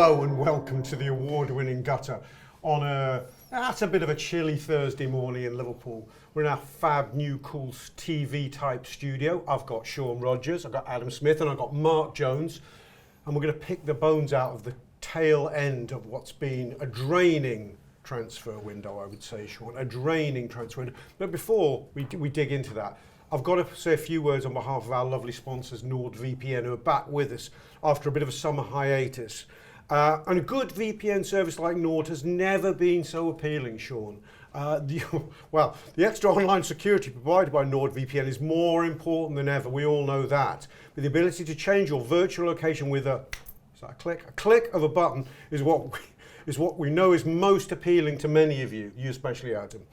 Hello and welcome to the award-winning Gutter on that's a bit of a chilly Thursday morning in Liverpool. We're in our fab new cool TV type studio. I've got Sean Rodgers, I've got Adam Smith and I've got Mark Jones, and we're going to pick the bones out of the tail end of what's been a draining transfer window, I would say, Sean, a draining transfer window. But before we dig into that, I've got to say a few words on behalf of our lovely sponsors, NordVPN, who are back with us after a bit of a summer hiatus. And a good VPN service like Nord has never been so appealing, Sean. The extra online security provided by NordVPN is more important than ever. We all know that. But the ability to change your virtual location with a click of a button is what we know is most appealing to many of you especially, Adam.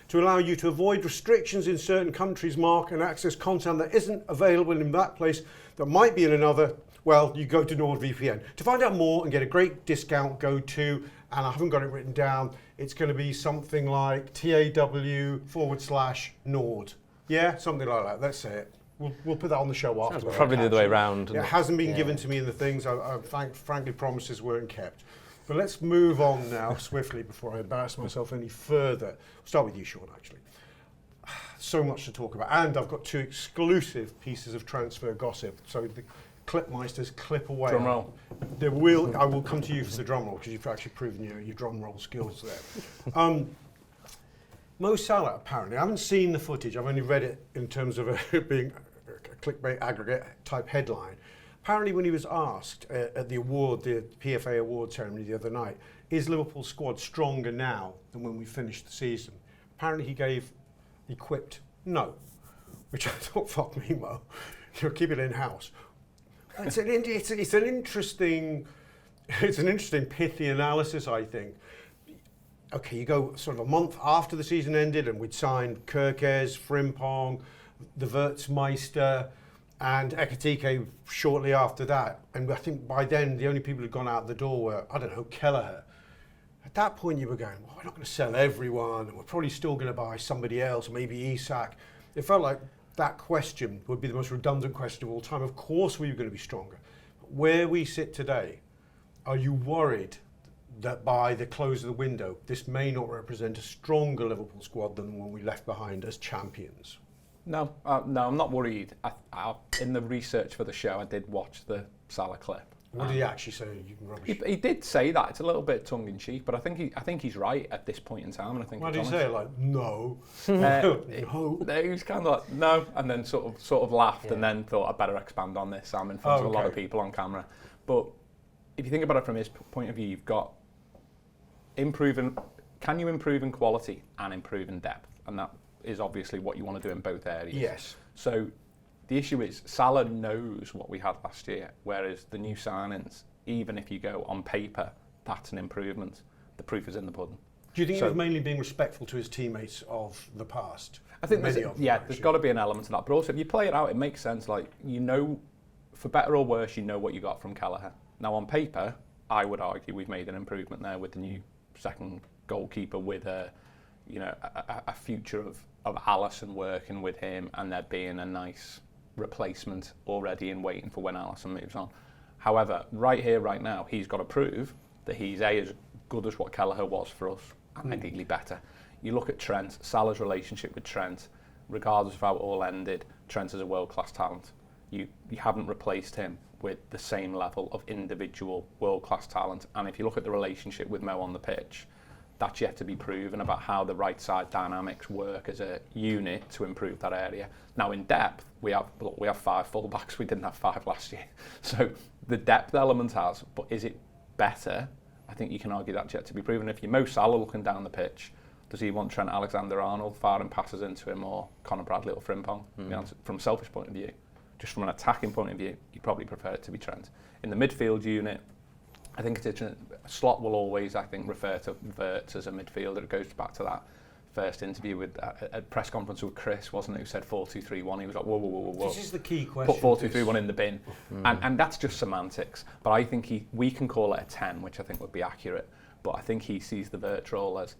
To allow you to avoid restrictions in certain countries, Mark, and access content that isn't available in that place that might be in another. Well, you go to NordVPN. To find out more and get a great discount, go to, and I haven't got it written down, it's going to be something like TAW/Nord. Yeah, something like that. Let's say it. We'll put that on the show after. Probably the other way around. It hasn't been given to me in the things. Frankly, promises weren't kept. But let's move on now swiftly before I embarrass myself any further. We'll start with you, Sean, actually. So much to talk about. And I've got two exclusive pieces of transfer gossip. So the Clipmeisters, clip away. Drum roll. I will come to you for the drum roll because you've actually proven your drum roll skills there. Mo Salah, apparently, I haven't seen the footage. I've only read it in terms of it being a clickbait aggregate type headline. Apparently, when he was asked at the PFA award ceremony the other night, is Liverpool's squad stronger now than when we finished the season? Apparently, he quipped no, which I thought, fuck me, Mo, you'll keep it in house. It's an interesting pithy analysis, I think. Okay, you go sort of a month after the season ended, and we'd signed Kerkez, Frimpong, the Wirtzmeister, and Ekitike shortly after that. And I think by then, the only people who'd gone out the door were, I don't know, Kelleher. At that point, you were going, well, we're not going to sell everyone, and we're probably still going to buy somebody else, maybe Isak. It felt like that question would be the most redundant question of all time. Of course we were going to be stronger. Where we sit today, are you worried that by the close of the window, this may not represent a stronger Liverpool squad than the one we left behind as champions? No, I'm not worried. In the research for the show, I did watch the Salah clip. What did he actually say? You can rubbish. He did say that. It's a little bit tongue in cheek, but I think he's right at this point in time. And I think. Why did he say it? Like no? No. He was kind of like no, and then sort of laughed, and then thought I'd better expand on this. I'm in front of a lot of people on camera. But if you think about it from his point of view, you've got improving. Can you improve in quality and improve in depth? And that is obviously what you want to do in both areas. Yes. So the issue is Salah knows what we had last year, whereas the new signings, even if you go on paper, that's an improvement. The proof is in the pudding. Do you think he was mainly being respectful to his teammates of the past? I think there's got to be an element of that. But also, if you play it out, it makes sense. Like, you know, for better or worse, you know what you got from Kelleher. Now, on paper, I would argue we've made an improvement there with the new second goalkeeper, with a future of Alisson working with him, and there being a nice replacement already in waiting for when Alisson moves on. However, right here, right now, he's got to prove that he's as good as what Kelleher was for us, and ideally better. You look at Trent, Salah's relationship with Trent, regardless of how it all ended, Trent is a world-class talent. You haven't replaced him with the same level of individual world-class talent. And if you look at the relationship with Mo on the pitch, that's yet to be proven about how the right side dynamics work as a unit to improve that area. Now, in depth, we have 5 fullbacks. We didn't have 5 last year. So the depth element has, but is it better? I think you can argue that's yet to be proven. If you're Mo Salah looking down the pitch, does he want Trent Alexander-Arnold firing passes into him, or Conor Bradley or Frimpong? From a selfish point of view, just from an attacking point of view, you probably prefer it to be Trent. In the midfield unit, I think Slot will always, I think, refer to Wirtz as a midfielder. It goes back to that first interview with a press conference with Chris, wasn't it, who said 4-2-3-1. He was like, whoa. This is the key question. Put 4-2-3-1 in the bin. And that's just semantics. But I think we can call it a 10, which I think would be accurate. But I think he sees the Wirtz role as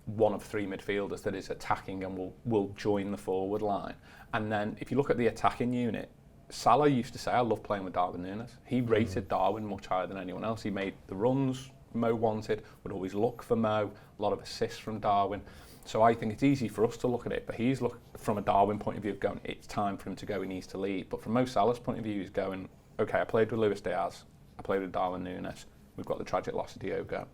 one of 3 midfielders that is attacking and will join the forward line. And then if you look at the attacking unit, Salah used to say, I love playing with Darwin Núñez. He rated Darwin much higher than anyone else. He made the runs Mo wanted, would always look for Mo, a lot of assists from Darwin. So I think it's easy for us to look at it, but he's look from a Darwin point of view of going, it's time for him to go, he needs to lead. But from Mo Salah's point of view, he's going, okay, I played with Luis Diaz, I played with Darwin Núñez, we've got the tragic loss of Diogo.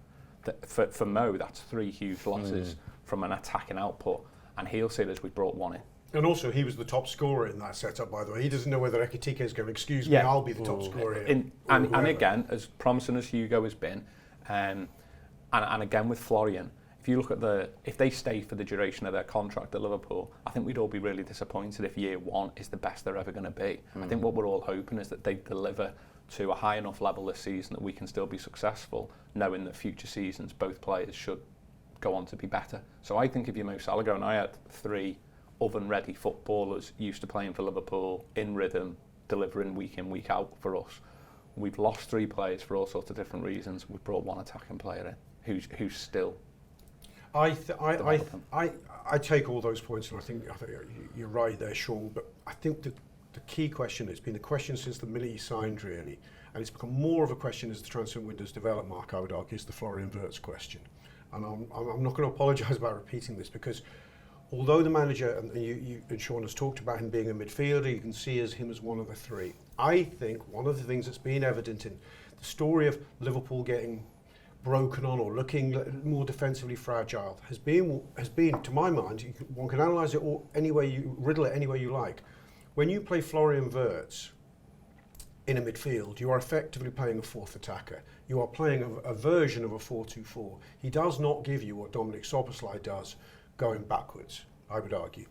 For Mo, that's 3 huge losses from an attacking output, and he'll see it as we brought one in. And also, he was the top scorer in that setup, by the way. He doesn't know whether Ekitike is going, excuse me, I'll be the top scorer here. And again, as promising as Hugo has been, and again with Florian, if you look at if they stay for the duration of their contract at Liverpool, I think we'd all be really disappointed if year one is the best they're ever going to be. I think what we're all hoping is that they deliver to a high enough level this season that we can still be successful, knowing that future seasons both players should go on to be better. So I think if you're Mo Salah going, I had 3 oven-ready footballers used to playing for Liverpool, in rhythm, delivering week in, week out for us. We've lost 3 players for all sorts of different reasons. We've brought 1 attacking player in who's still. I take all those points, and I think you're right there, Sean. But I think the key question, it's been the question since the minute he signed, really, and it's become more of a question as the transfer window's developed, Mark, I would argue, is the Florian Wirtz question. And I'm not going to apologise about repeating this, because although the manager and you and Sean has talked about him being a midfielder, you can see him as one of the 3. I think one of the things that's been evident in the story of Liverpool getting broken on or looking more defensively fragile has been, to my mind, one can analyse it any way you riddle it any way you like. When you play Florian Wirtz in a midfield, you are effectively playing a 4th attacker. You are playing a version of a 4-2-4. He does not give you what Dominic Szoboszlai does, going backwards, I would argue.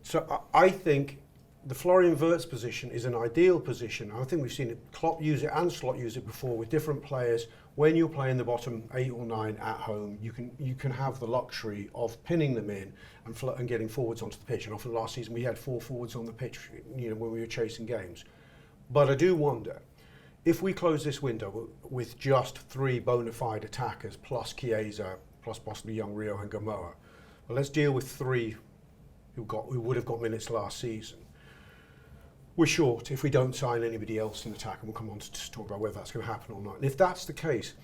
So I think the Florian Wirtz position is an ideal position. I think we've seen Klopp use it and Slot use it before with different players. When you're playing the bottom 8 or 9 at home, you can have the luxury of pinning them in and getting forwards onto the pitch. And often last season we had 4 forwards on the pitch, when we were chasing games. But I do wonder, if we close this window with just 3 bona fide attackers plus Chiesa, plus possibly young Rio and Gamoa, well, let's deal with 3 who would have got minutes last season. We're short if we don't sign anybody else in attack, and we'll come on to talk about whether that's going to happen or not. And if that's the case,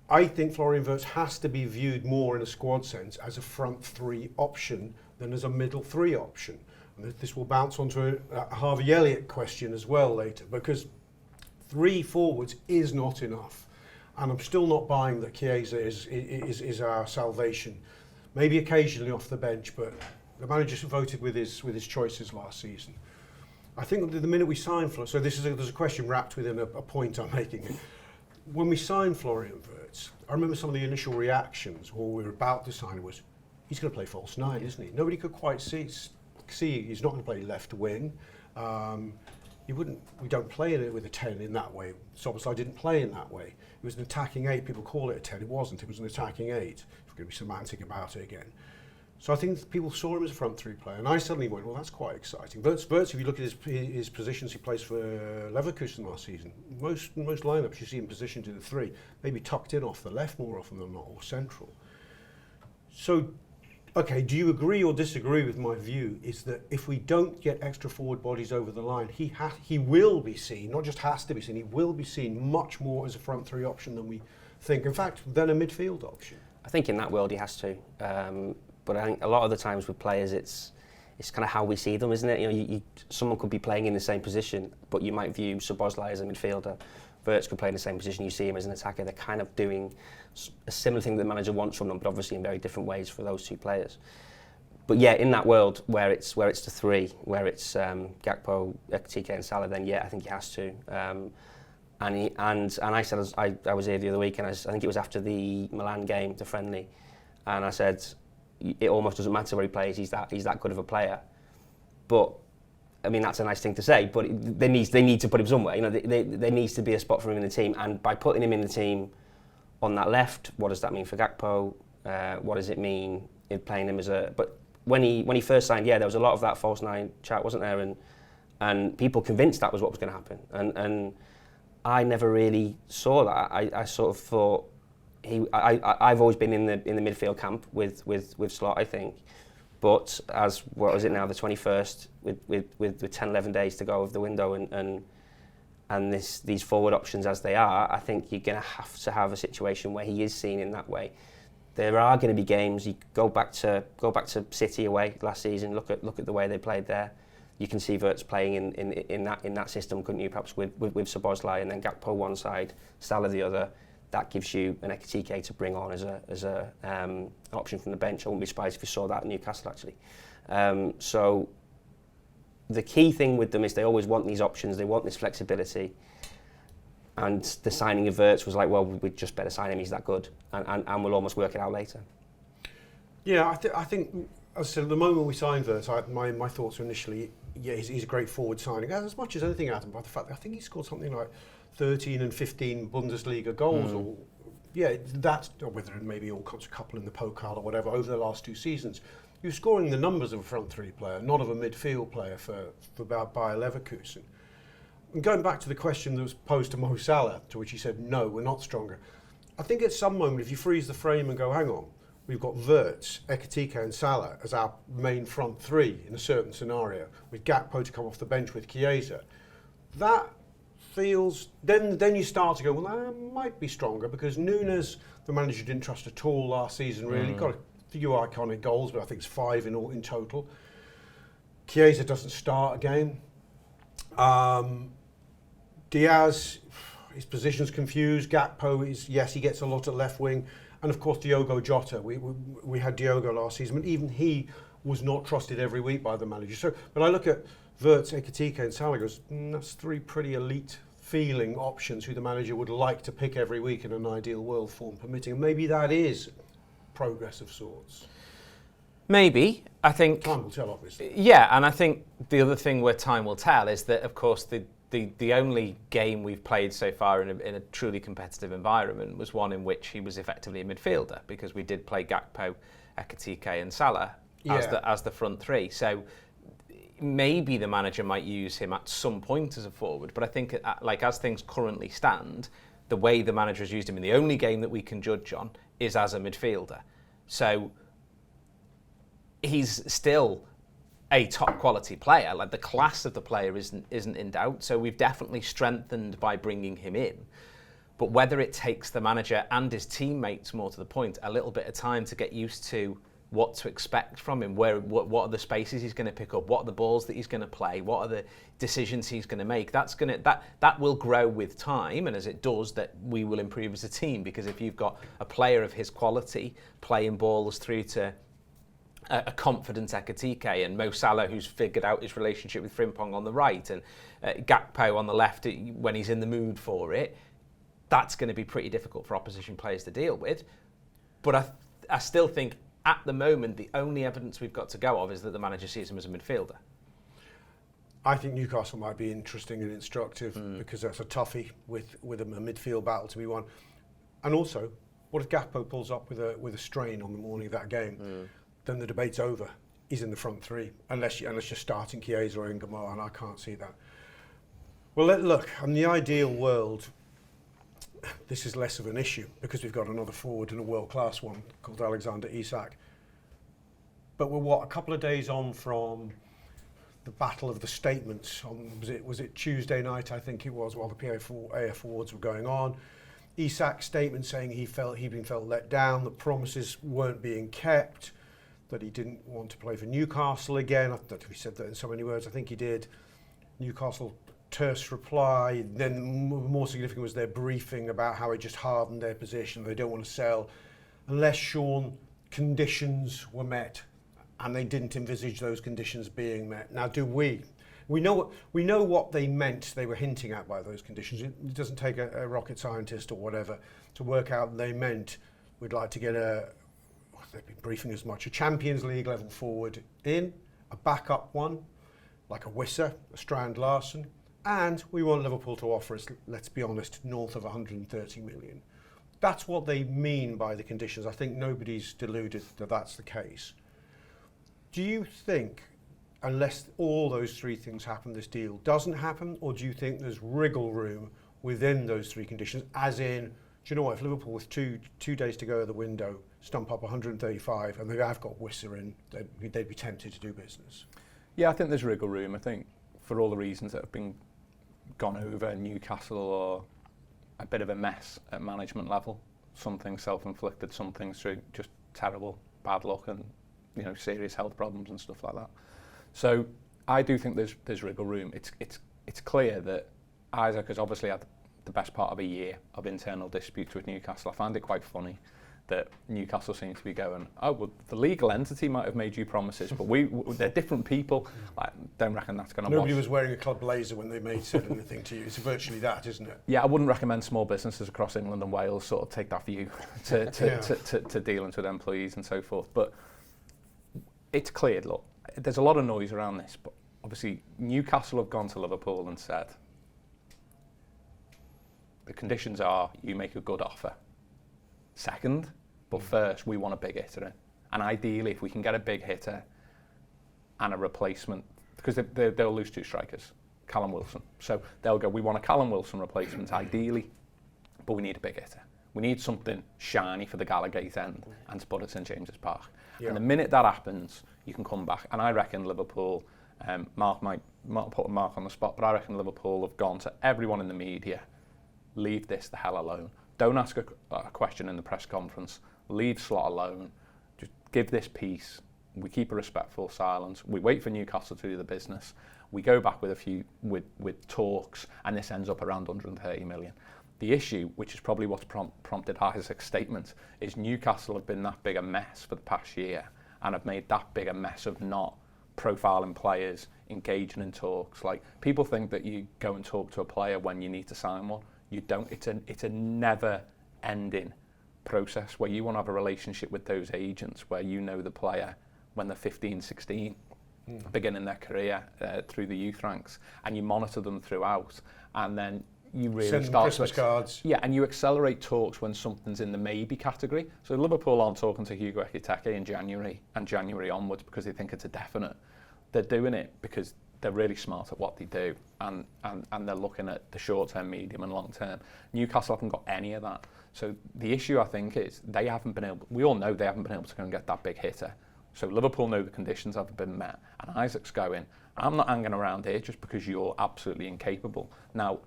I think Florian Wirtz has to be viewed more in a squad sense as a front 3 option than as a middle 3 option. And this will bounce onto a Harvey Elliott question as well later, because 3 forwards is not enough. And I'm still not buying that Chiesa is our salvation. Maybe occasionally off the bench, but the manager voted with his choices last season. I think the minute we sign Florian, so there's a question wrapped within a point I'm making. When we signed Florian Wirtz, I remember some of the initial reactions, or we were about to sign, was he's going to play false 9, isn't he? Nobody could quite see he's not going to play left wing. We don't play it with a 10 in that way. Szoboszlai didn't play in that way. It was an attacking 8. People call it a 10. It wasn't. It was an attacking 8. If we're going to be semantic about it again. So I think people saw him as a front 3 player, and I suddenly went, well, that's quite exciting. Wirtz, if you look at his positions he plays for Leverkusen last season, most lineups you see him positioned in the 3, maybe tucked in off the left more often than not, or central. So, okay, do you agree or disagree with my view, is that if we don't get extra forward bodies over the line, he will be seen, not just has to be seen, he will be seen much more as a front 3 option than we think. In fact, than a midfield option. I think in that world he has to. But I think a lot of the times with players, it's kind of how we see them, isn't it? Someone could be playing in the same position, but you might view Szoboszlai as a midfielder. Wirtz could play in the same position. You see him as an attacker. They're kind of doing a similar thing that the manager wants from them, but obviously in very different ways for those 2 players. But yeah, in that world where it's the 3, where it's Gakpo, Ekitike, and Salah, then yeah, I think he has to. And I said, I was here the other week, and I think it was after the Milan game, the friendly, and I said, it almost doesn't matter where he plays. He's that good of a player. But I mean, that's a nice thing to say. But they need to put him somewhere. There needs to be a spot for him in the team. And by putting him in the team on that left, what does that mean for Gakpo? What does it mean in playing him as a? But when he first signed, yeah, there was a lot of that false 9 chat, wasn't there? And people convinced that was what was going to happen. And I never really saw that. I sort of thought. I've always been in the midfield camp with Slot, I think, But as, what is it now, the 21st, with 10, 11 days to go of the window and these forward options as they are, I think you're going to have a situation where he is seen in that way. There are going to be games. You go back to City away last season. Look at the way they played there. You can see Wirtz playing in that system, couldn't you? Perhaps with Szoboszlai and then Gakpo one side, Salah the other. That gives you an Ekitike to bring on as an option from the bench. I wouldn't be surprised if you saw that at Newcastle actually. So the key thing with them is they always want these options. They want this flexibility. And the signing of Wirtz was like, well, we'd just better sign him. He's that good, and we'll almost work it out later. Yeah, I think as I said, the moment we signed Wirtz, my thoughts were initially, yeah, he's a great forward signing. As much as anything, Adam, by the fact that I think he scored something like 13 and 15 Bundesliga goals, or that's, or whether it maybe all comes a couple in the Pokal or whatever over the last 2 seasons. You're scoring the numbers of a front three player, not of a midfield player for Bayer Leverkusen. And going back to the question that was posed to Mo Salah, to which he said, no, we're not stronger. I think at some moment, if you freeze the frame and go, hang on, we've got Wirtz, Ekitike and Salah as our main front three in a certain scenario, with Gakpo to come off the bench with Chiesa, that feels, then you start to go, well, that might be stronger, because Nunes, the manager, didn't trust at all last season, really. Got a few iconic goals, but I think it's 5 in total. Chiesa doesn't start a game. Diaz, his position's confused. Gakpo is, yes, he gets a lot at left wing. And of course, Diogo Jota. We had Diogo last season, but even he was not trusted every week by the manager. So, but I look at Wirtz, Ekitike and Salah, goes, that's 3 pretty elite feeling options who the manager would like to pick every week in an ideal world, form permitting. And maybe that is progress of sorts. Maybe. I think Time will tell, obviously. Yeah, and I think the other thing where time will tell is that, of course, the only game we've played so far in a truly competitive environment was one in which he was effectively a midfielder, because we did play Gakpo, Ekitike and Salah as the front three. So maybe the manager might use him at some point as a forward, but I think like as things currently stand, the way the manager has used him in the only game that we can judge on is as a midfielder. So he's still a top quality player. Like, the class of the player isn't in doubt. So we've definitely strengthened by bringing him in. But whether it takes the manager and his teammates, more to the point, a little bit of time to get used to what to expect from him, what are the spaces he's going to pick up, what are the balls that he's going to play, what are the decisions he's going to make, that will grow with time, and as it does, that we will improve as a team. Because if you've got a player of his quality playing balls through to a confident Ekitike, and Mo Salah, who's figured out his relationship with Frimpong on the right, and Gakpo on the left when he's in the mood for it, that's going to be pretty difficult for opposition players to deal with. But I still think at the moment the only evidence we've got to go of is that the manager sees him as a midfielder. I think Newcastle might be interesting and instructive, because that's a toughie with a midfield battle to be won. And also, what if Gakpo pulls up with a strain on the morning of that game? Then the debate's over. He's in the front three, unless you're starting Chiesa or Ingamo, and I can't see that. Well, look, in the ideal world, this is less of an issue, because we've got another forward and a world-class one called Alexander Isak. But we're a couple of days on from the battle of the statements. Was it Tuesday night, I think it was, while the AF Awards were going on. Isak's statement saying he'd been felt let down, the promises weren't being kept, that he didn't want to play for Newcastle again. I don't know if he said that in so many words. I think he did. Newcastle terse reply. Then more significant was their briefing about how it just hardened their position. They don't want to sell unless, Sean, conditions were met, and they didn't envisage those conditions being met. Now, do we? We know what they meant. They were hinting at by those conditions. It doesn't take a rocket scientist or whatever to work out they meant we'd like to get they've been briefing as much, a Champions League level forward in, a backup one, like a Wissa, a Strand Larsen, and we want Liverpool to offer us, let's be honest, north of 130 million. That's what they mean by the conditions. I think nobody's deluded that that's the case. Do you think, unless all those 3 things happen, this deal doesn't happen, or do you think there's wriggle room within those 3 conditions, as in you know what? If Liverpool with two days to go at the window stump up 135 and they have got Wisser in, they'd be tempted to do business. Yeah, I think there's wriggle room. I think for all the reasons that have been gone over, Newcastle are a bit of a mess at management level. Some things self-inflicted, some things through just terrible bad luck and serious health problems and stuff like that. So I do think there's wriggle room. It's clear that Isak has obviously had the best part of a year of internal disputes with Newcastle. I find it quite funny that Newcastle seems to be going, oh, well, the legal entity might have made you promises, but they're different people. I don't reckon that's going to Nobody was wearing a club blazer when they said anything to you. It's virtually that, isn't it? Yeah, I wouldn't recommend small businesses across England and Wales sort of take that view to dealings with employees and so forth. But it's clear, look, there's a lot of noise around this, but obviously Newcastle have gone to Liverpool and said, the conditions are you make a good offer. Second, but first, we want a big hitter in. And ideally, if we can get a big hitter and a replacement, because they'll lose 2 strikers, Callum Wilson. So they'll go, we want a Callum Wilson replacement, ideally, but we need a big hitter. We need something shiny for the Gallagate end and to put it in James's Park. Yeah. And the minute that happens, you can come back. And I reckon Liverpool, Mark might put Mark on the spot, but I reckon Liverpool have gone to everyone in the media, leave this the hell alone. Don't ask a question in the press conference. Leave Slot alone. Just give this peace. We keep a respectful silence. We wait for Newcastle to do the business. We go back with a few with talks, and this ends up around 130 million. The issue, which is probably what's prompted Isak's statement, is Newcastle have been that big a mess for the past year and have made that big a mess of not profiling players, engaging in talks. Like, people think that you go and talk to a player when you need to sign one. You don't. It's a never-ending process where you want to have a relationship with those agents where you know the player when they're 15, 16, beginning their career through the youth ranks, and you monitor them throughout, and then you really send start Christmas cards. Yeah, and you accelerate talks when something's in the maybe category. So Liverpool aren't talking to Hugo Ekitike in January and January onwards because they think it's a definite. They're doing it because they're really smart at what they do, and they're looking at the short term, medium and long term. Newcastle haven't got any of that. So the issue, I think, is they haven't been able, we all know they haven't been able to go and get that big hitter. So Liverpool know the conditions haven't been met, and Isak's going, I'm not hanging around here just because you're absolutely incapable. Now,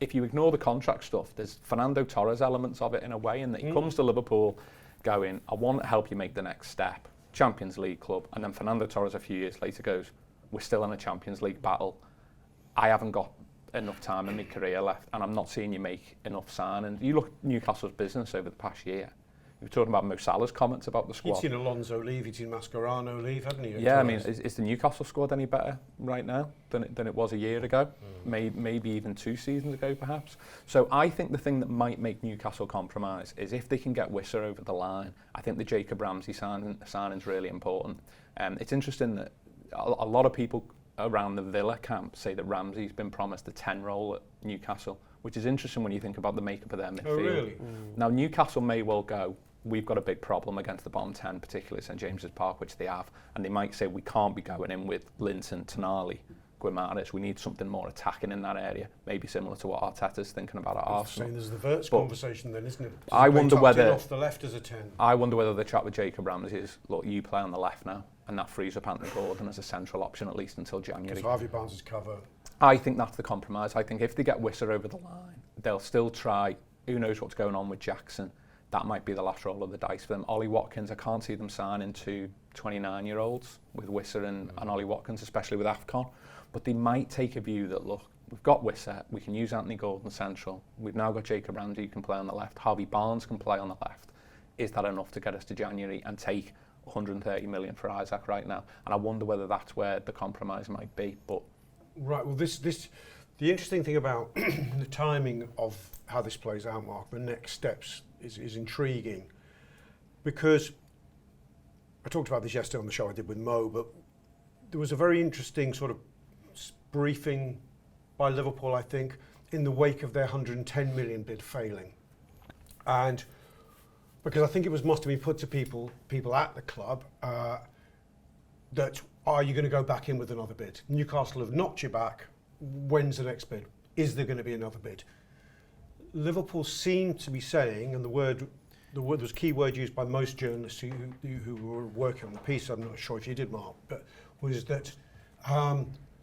if you ignore the contract stuff, there's Fernando Torres elements of it in a way, in that he comes to Liverpool going, I want to help you make the next step, Champions League club, and then Fernando Torres a few years later goes, we're still in a Champions League battle. I haven't got enough time in my career left, and I'm not seeing you make enough signings. You look at Newcastle's business over the past year. You were talking about Mo Salah's comments about the squad. You'd seen Alonso leave, you'd seen Mascherano leave, hadn't you? Yeah, I mean, is the Newcastle squad any better right now than it was a year ago? Maybe even 2 seasons ago, perhaps. So I think the thing that might make Newcastle compromise is if they can get Wisser over the line. I think the Jacob Ramsey signing's really important. It's interesting that a lot of people around the Villa camp say that Ramsey's been promised a 10 role at Newcastle, which is interesting when you think about the makeup of their midfield. Oh, really? Now, Newcastle may well go, we've got a big problem against the bottom 10, particularly St James's Park, which they have, and they might say we can't be going in with Linton, Tonali, Guimarães. We need something more attacking in that area, maybe similar to what Arteta's thinking about at Arsenal. There's the Wirtz conversation then, isn't it? I wonder whether off the left as a 10. I wonder whether the chat with Jacob Ramsey is, look, you play on the left now, and that frees up Anthony Gordon as a central option at least until January. Because Harvey Barnes is cover. I think that's the compromise. I think if they get Wisser over the line, they'll still try. Who knows what's going on with Jackson? That might be the last roll of the dice for them. Ollie Watkins, I can't see them signing 2 29-year-olds with Wisser and Ollie Watkins, especially with AFCON. But they might take a view that, look, we've got Wisser, we can use Anthony Gordon central. We've now got Jacob Ramsey who can play on the left. Harvey Barnes can play on the left. Is that enough to get us to January and take 130 million for Isak right now? And I wonder whether that's where the compromise might be. But right, well, the interesting thing about the timing of how this plays out, Mark, the next steps is intriguing, because I talked about this yesterday on the show I did with Mo, but there was a very interesting sort of briefing by Liverpool, I think, in the wake of their 110 million bid failing. And because I think it must have been put to people at the club that, are you going to go back in with another bid? Newcastle have knocked you back. When's the next bid? Is there going to be another bid? Liverpool seemed to be saying, and the word was a key word used by most journalists who were working on the piece. I'm not sure if you did, Mark, but was that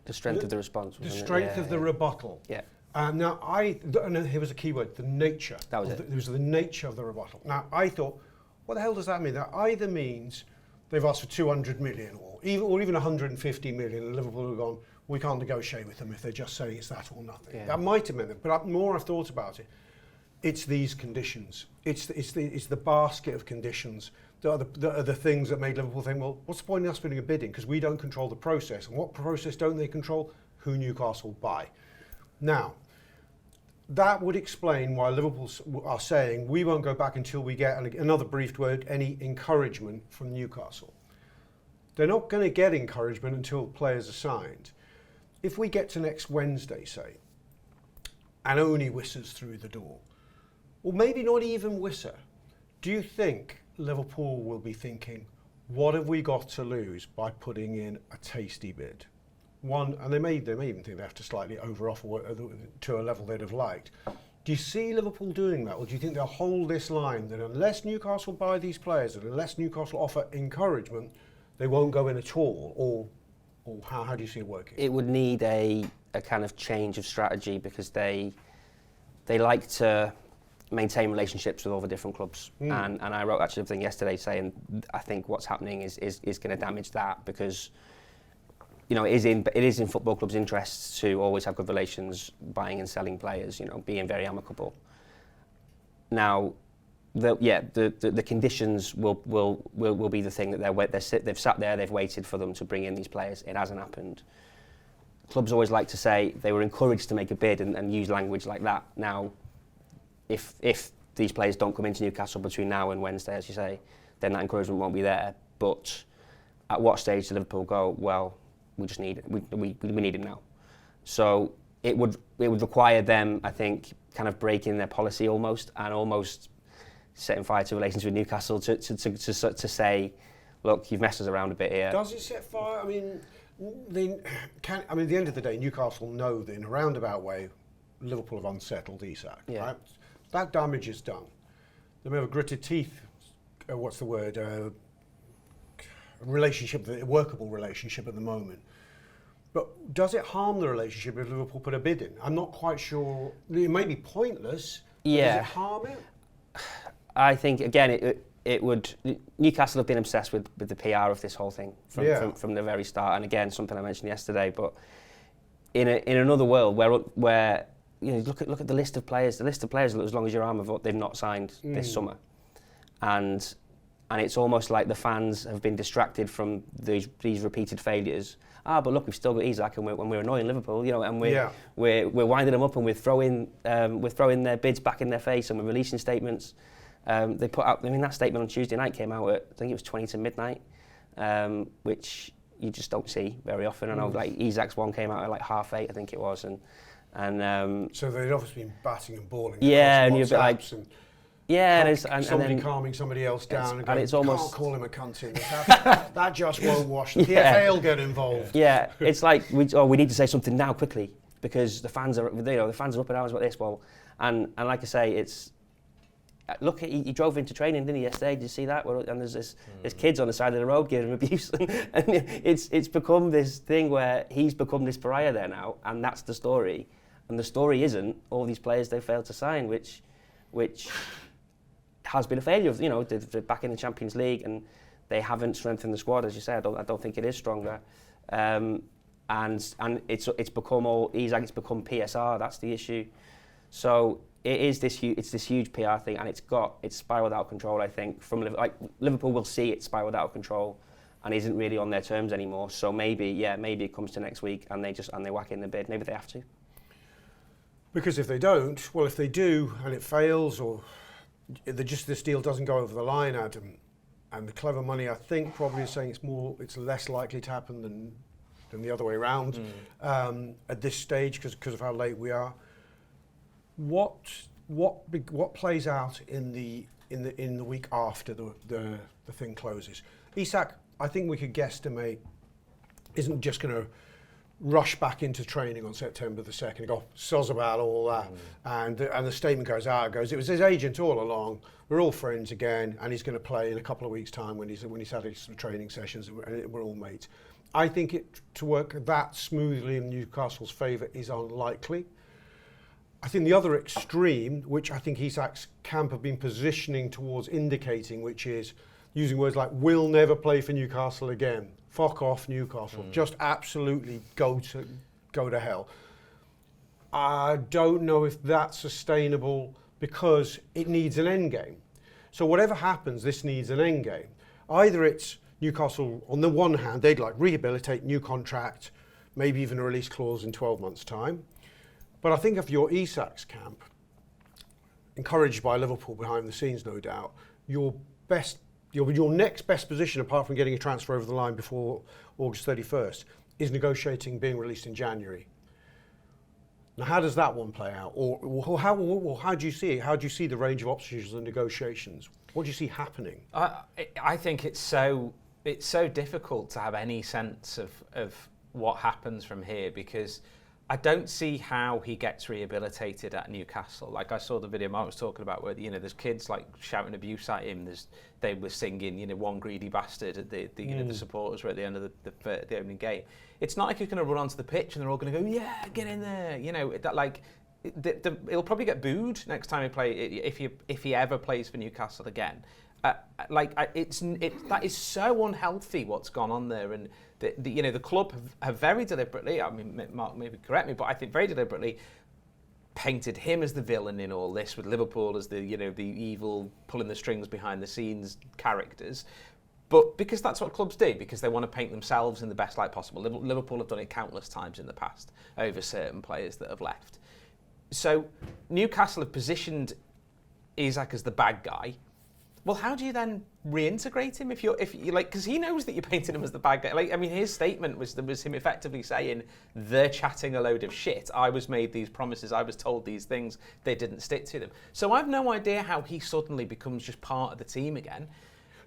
the strength of the response. The strength of the rebuttal. Yeah. Now, here was a key word, the nature. That was it. It was the nature of the rebuttal. Now, I thought, what the hell does that mean? That either means they've asked for 200 million or even 150 million, and Liverpool have gone, we can't negotiate with them if they're just saying it's that or nothing. Yeah. That might have meant it, but more I've thought about it, it's these conditions. It's the basket of conditions that are the things that made Liverpool think, well, what's the point in us putting a bid in? Because we don't control the process. And what process don't they control? Who Newcastle buy. Now, that would explain why Liverpool are saying we won't go back until we get, another brief word, any encouragement from Newcastle. They're not going to get encouragement until players are signed. If we get to next Wednesday, say, and only Wissa's through the door, or maybe not even Wissa, do you think Liverpool will be thinking, what have we got to lose by putting in a tasty bid? One, and they may even think they have to slightly over-offer to a level they'd have liked. Do you see Liverpool doing that, or do you think they'll hold this line that unless Newcastle buy these players and unless Newcastle offer encouragement, they won't go in at all? Or how do you see it working? It would need a kind of change of strategy because they like to maintain relationships with all the different clubs. And I wrote actually something yesterday saying I think what's happening is going to damage that because it is in football clubs' interests to always have good relations, buying and selling players, being very amicable. Now, the conditions will be the thing that they've sat there, they've waited for them to bring in these players. It hasn't happened. Clubs always like to say they were encouraged to make a bid and use language like that. Now, if these players don't come into Newcastle between now and Wednesday, as you say, then that encouragement won't be there. But at what stage do Liverpool go, well, we just need it. We need it now. So it would require them, I think, kind of breaking their policy almost setting fire to relations with Newcastle to say, look, you've messed us around a bit here. Does it set fire? I mean, at the end of the day, Newcastle know that in a roundabout way, Liverpool have unsettled Isak. Yeah. Right? That damage is done. They may have a gritted teeth. What's the word? A workable relationship at the moment. But does it harm the relationship if Liverpool put a bid in? I'm not quite sure. It may be pointless. Yeah. Does it harm it? I think again it would. Newcastle have been obsessed with the PR of this whole thing from the very start. And again, something I mentioned yesterday. But in another world where look at the list of players. The list of players as long as your arm of what they've not signed this summer, and it's almost like the fans have been distracted from these repeated failures. But look, we've still got Isak, and we're annoying Liverpool, and we're winding them up, and we're throwing their bids back in their face, and we're releasing statements. They put out, that statement on Tuesday night came out at, I think it was 20 to midnight, which you just don't see very often. I know, like Isak's one came out at like 8:30, I think it was, and so they'd obviously been batting and balling. Yeah, and you're a bit like. And somebody then calming somebody else down and going, it's almost, can't call him a cunt in. That just won't wash. The PFA will get involved. Yeah, it's like we need to say something now quickly because the fans are up in arms about this. Well, and like I say, it's look. He drove into training, didn't he, yesterday? Did you see that? And there's kids on the side of the road giving him abuse, and it's become this thing where he's become this pariah there now, and that's the story. And the story isn't all these players they failed to sign, which has been a failure. They're back in the Champions League and they haven't strengthened the squad, as you said. I don't think it is stronger. And it's become all Isak. It's become PSR. That's the issue. So it is this huge PR thing, and it's spiraled out of control. I think Liverpool will see it spiraled out of control, and isn't really on their terms anymore. So maybe it comes to next week and they whack in the bid. Maybe they have to. Because if they don't, well, if they do and it fails, or this deal doesn't go over the line, Adam, and the clever money, I think, probably is saying it's less likely to happen than the other way around at this stage because of how late we are. What plays out in the week after the thing closes? Isak, I think we could guesstimate, isn't just going to rush back into training on September the 2nd and go, soz about all that. And the statement goes out, it was his agent all along, we're all friends again, and he's going to play in a couple of weeks' time when he's had his training sessions, and we're all mates. I think it to work that smoothly in Newcastle's favour is unlikely. I think the other extreme, which I think Isak's camp have been positioning towards indicating, which is using words like, we'll never play for Newcastle again. Fuck off, Newcastle. Just absolutely go to hell. I don't know if that's sustainable because it needs an end game. So whatever happens, this needs an end game. Either it's Newcastle, on the one hand, they'd like rehabilitate, new contract, maybe even a release clause in 12 months' time. But I think if you're Isak's camp, encouraged by Liverpool behind the scenes, no doubt, your next best position, apart from getting a transfer over the line before August 31st, is negotiating being released in January. Now, how does that one play out? Or how do you see it? How do you see the range of options and negotiations? What do you see happening? I think it's so difficult to have any sense of what happens from here, because I don't see how he gets rehabilitated at Newcastle. Like, I saw the video Mark was talking about where, there's kids like shouting abuse at him. They were singing, one greedy bastard at the supporters were at the end of the opening game. It's not like he's going to run onto the pitch and they're all going to go, yeah, get in there. He'll probably get booed next time he plays, if he ever plays for Newcastle again. That is so unhealthy what's gone on there, and the club have very deliberately, I mean, Mark maybe correct me, but I think very deliberately painted him as the villain in all this, with Liverpool as the evil pulling the strings behind the scenes characters. But because that's what clubs do, because they want to paint themselves in the best light possible. Liverpool have done it countless times in the past over certain players that have left. So Newcastle have positioned Isak as the bad guy. Well, how do you then reintegrate him if you because he knows that you're painting him as the bad guy. His statement was him effectively saying, they're chatting a load of shit. I was made these promises. I was told these things. They didn't stick to them. So I've no idea how he suddenly becomes just part of the team again.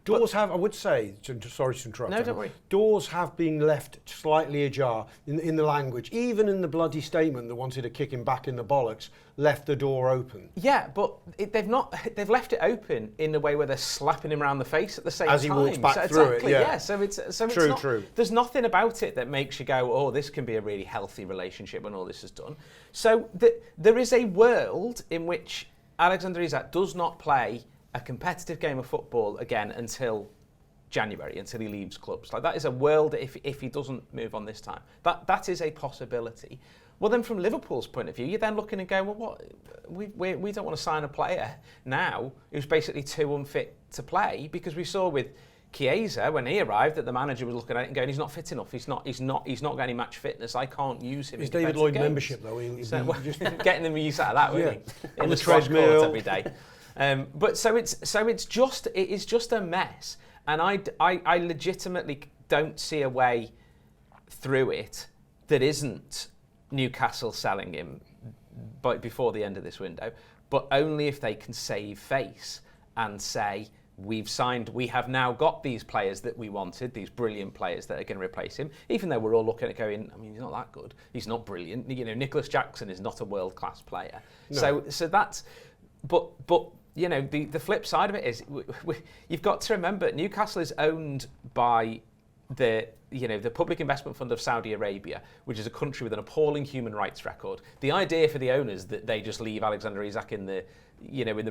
Doors have, I would say, sorry to interrupt. No, don't worry. Doors have been left slightly ajar in the language. Even in the bloody statement that wanted to kick him back in the bollocks, left the door open. Yeah, but they've left it open in a way where they're slapping him around the face at the same time. As he walks back through it, yeah. So it's true. There's nothing about it that makes you go, oh, this can be a really healthy relationship when all this is done. So there is a world in which Alexander Isak does not play a competitive game of football again until January, until he leaves clubs. Like, that is a world if he doesn't move on this time. That is a possibility. Well, then from Liverpool's point of view, you're then looking and going, well, what? We don't want to sign a player now who's basically too unfit to play, because we saw with Chiesa when he arrived that the manager was looking at it and going, he's not fit enough. He's not got any match fitness. I can't use him. His David Lloyd membership though. Just getting them use out of that, wasn't he? On the treadmill every day. But so it's just a mess, and I legitimately don't see a way through it that isn't Newcastle selling him before the end of this window, but only if they can save face and say, we have now got these players that we wanted, these brilliant players that are going to replace him, even though we're all looking at going, I mean, he's not that good, he's not brilliant, Nicholas Jackson is not a world-class player. No. So that's but the flip side of it is you've got to remember Newcastle is owned by the Public Investment Fund of Saudi Arabia, which is a country with an appalling human rights record. The idea for the owners that they just leave Alexander Isak in the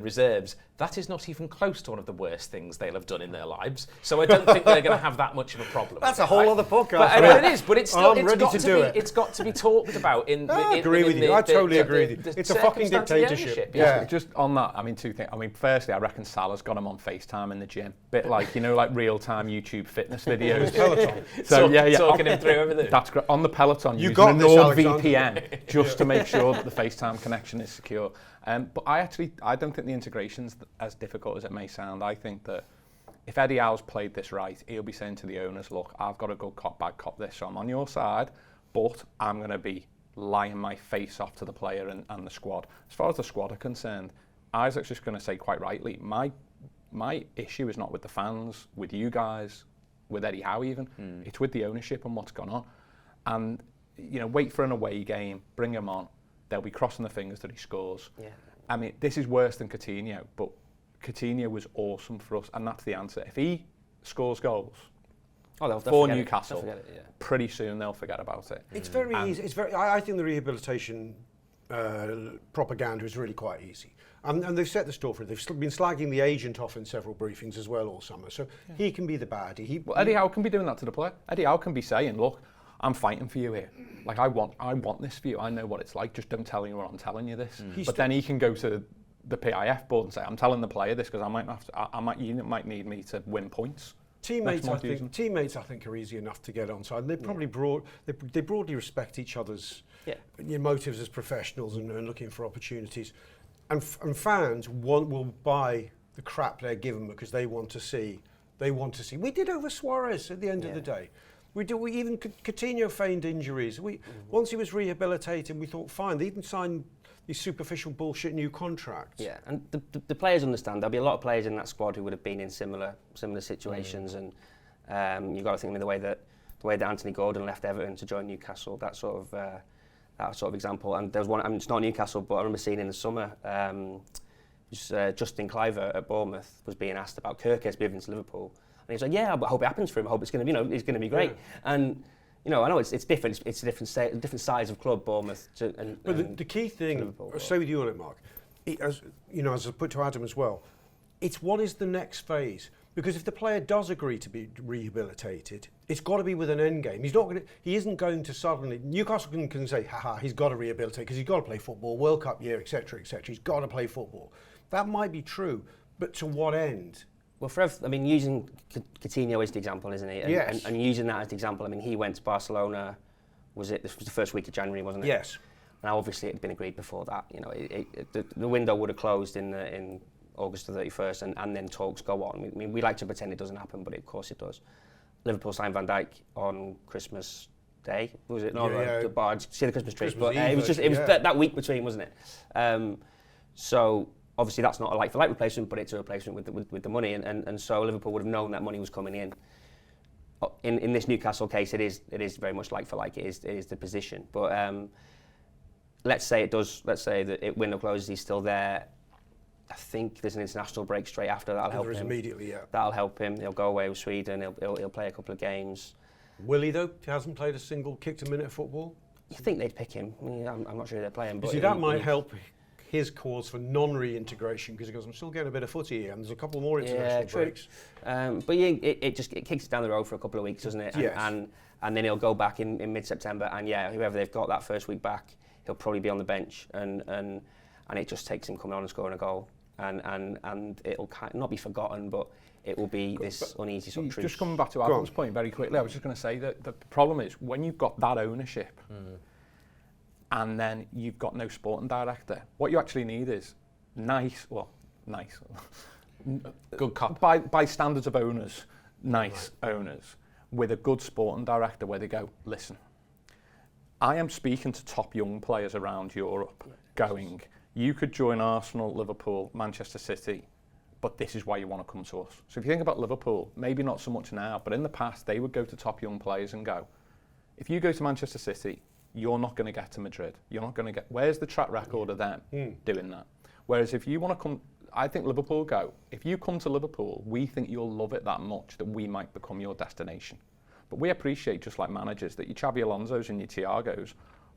reserves, that is not even close to one of the worst things they'll have done in their lives. So I don't think they're going to have that much of a problem. That's a whole other podcast. But it is, but it's still, it's got to be talked about. I agree with you. I totally agree with you. It's a fucking dictatorship. Yeah. Just on that, two things. Firstly, I reckon Salah's got him on FaceTime in the gym. Bit like, like real-time YouTube fitness videos. Peloton. So talking him through everything. That's great. On the Peloton, you using got a NordVPN just to make sure that the FaceTime connection is secure. But I don't think the integration's as difficult as it may sound. I think that if Eddie Howe's played this right, he'll be saying to the owners, look, I've got a good cop, bad cop this, so I'm on your side, but I'm going to be lying my face off to the player and the squad. As far as the squad are concerned, Isaac's just going to say quite rightly, my issue is not with the fans, with you guys, with Eddie Howe even, it's with the ownership and what's gone on. And wait for an away game, bring him on. They'll be crossing their fingers that he scores. Yeah. I mean, this is worse than Coutinho, but Coutinho was awesome for us, and that's the answer. If he scores goals for Newcastle, pretty soon they'll forget about it. It's very easy. I think the rehabilitation propaganda is really quite easy. And they've set the store for it. They've been slagging the agent off in several briefings as well all summer. So he can be the baddie. Eddie Howe can be doing that to the player. Eddie Howe can be saying, look, I'm fighting for you here. Like, I want this for you. I know what it's like. Just don't tell anyone I'm telling you this. But then he can go to the PIF board and say, I'm telling the player this because you might need me to win points. Teammates, I think, are easy enough to get on side. They probably they broadly respect each other's motives as professionals and looking for opportunities. And fans will buy the crap they're given because they want to see. We did over Suarez at the end of the day. We even Coutinho feigned injuries. Once he was rehabilitated, we thought fine. They even signed these superficial bullshit new contracts. Yeah, and the players understand. There'll be a lot of players in that squad who would have been in similar situations, and you've got to think the way that Anthony Gordon left Everton to join Newcastle, that sort of example. And there's one. I mean, it's not Newcastle, but I remember seeing in the summer, Justin Cliver at Bournemouth was being asked about Kirkes moving to Liverpool, and he was like, "Yeah, I hope it happens for him. I hope it's going to, he's going to be great." Yeah. And I know it's different. It's a different size of club, Bournemouth. But the key thing, I'll stay with you on it, Mark. As I put to Adam as well, it's what is the next phase? Because if the player does agree to be rehabilitated, it's got to be with an end game. He isn't going to suddenly. Newcastle can say, "Haha, he's got to rehabilitate because he's got to play football, World Cup year, etc., etc. He's got to play football." That might be true, but to what end? Well, using Coutinho as the example, isn't he? And using that as the example, he went to Barcelona. This was the first week of January, wasn't it? Yes. Now, obviously, it had been agreed before that. The window would have closed in August the 31st, and then talks go on. We like to pretend it doesn't happen, but of course it does. Liverpool signed Van Dijk on Christmas Day, was it? No, see the Christmas tree. But it was that week between, wasn't it? So obviously that's not a like-for-like replacement, but it's a replacement with the money, and so Liverpool would have known that money was coming in. In this Newcastle case, it is very much like-for-like. It is the position, but let's say it does. Let's say that window closes, he's still there. I think there's an international break straight after that'll help him. Immediately, yeah. That'll help him. He'll go away with Sweden. He'll play a couple of games. Will he though? He hasn't played kicked a minute of football. You think they'd pick him? I'm not sure they're playing. But that might help his cause for non-reintegration because he goes, I'm still getting a bit of footy here, and there's a couple more international breaks. But it kicks it down the road for a couple of weeks, doesn't it? Yes. And then he'll go back in mid-September, and whoever they've got that first week back, he'll probably be on the bench, and it just takes him coming on and scoring a goal, and it'll not be forgotten, but it will be this uneasy sort of truth. Just coming back to Adam's point very quickly, I was just going to say that the problem is when you've got that ownership. And then you've got no sporting director. What you actually need is nice, good cop. By standards of owners, nice owners with a good sporting director where they go, listen, I am speaking to top young players around Europe going, you could join Arsenal, Liverpool, Manchester City, but this is why you want to come to us. So if you think about Liverpool, maybe not so much now, but in the past they would go to top young players and go, if you go to Manchester City, you're not going to get to Madrid. You're not going to get... Where's the track record of them doing that? Whereas if you want to come... I think Liverpool go, if you come to Liverpool, we think you'll love it that much that we might become your destination. But we appreciate, just like managers, that your Xabi Alonso's and your Thiagos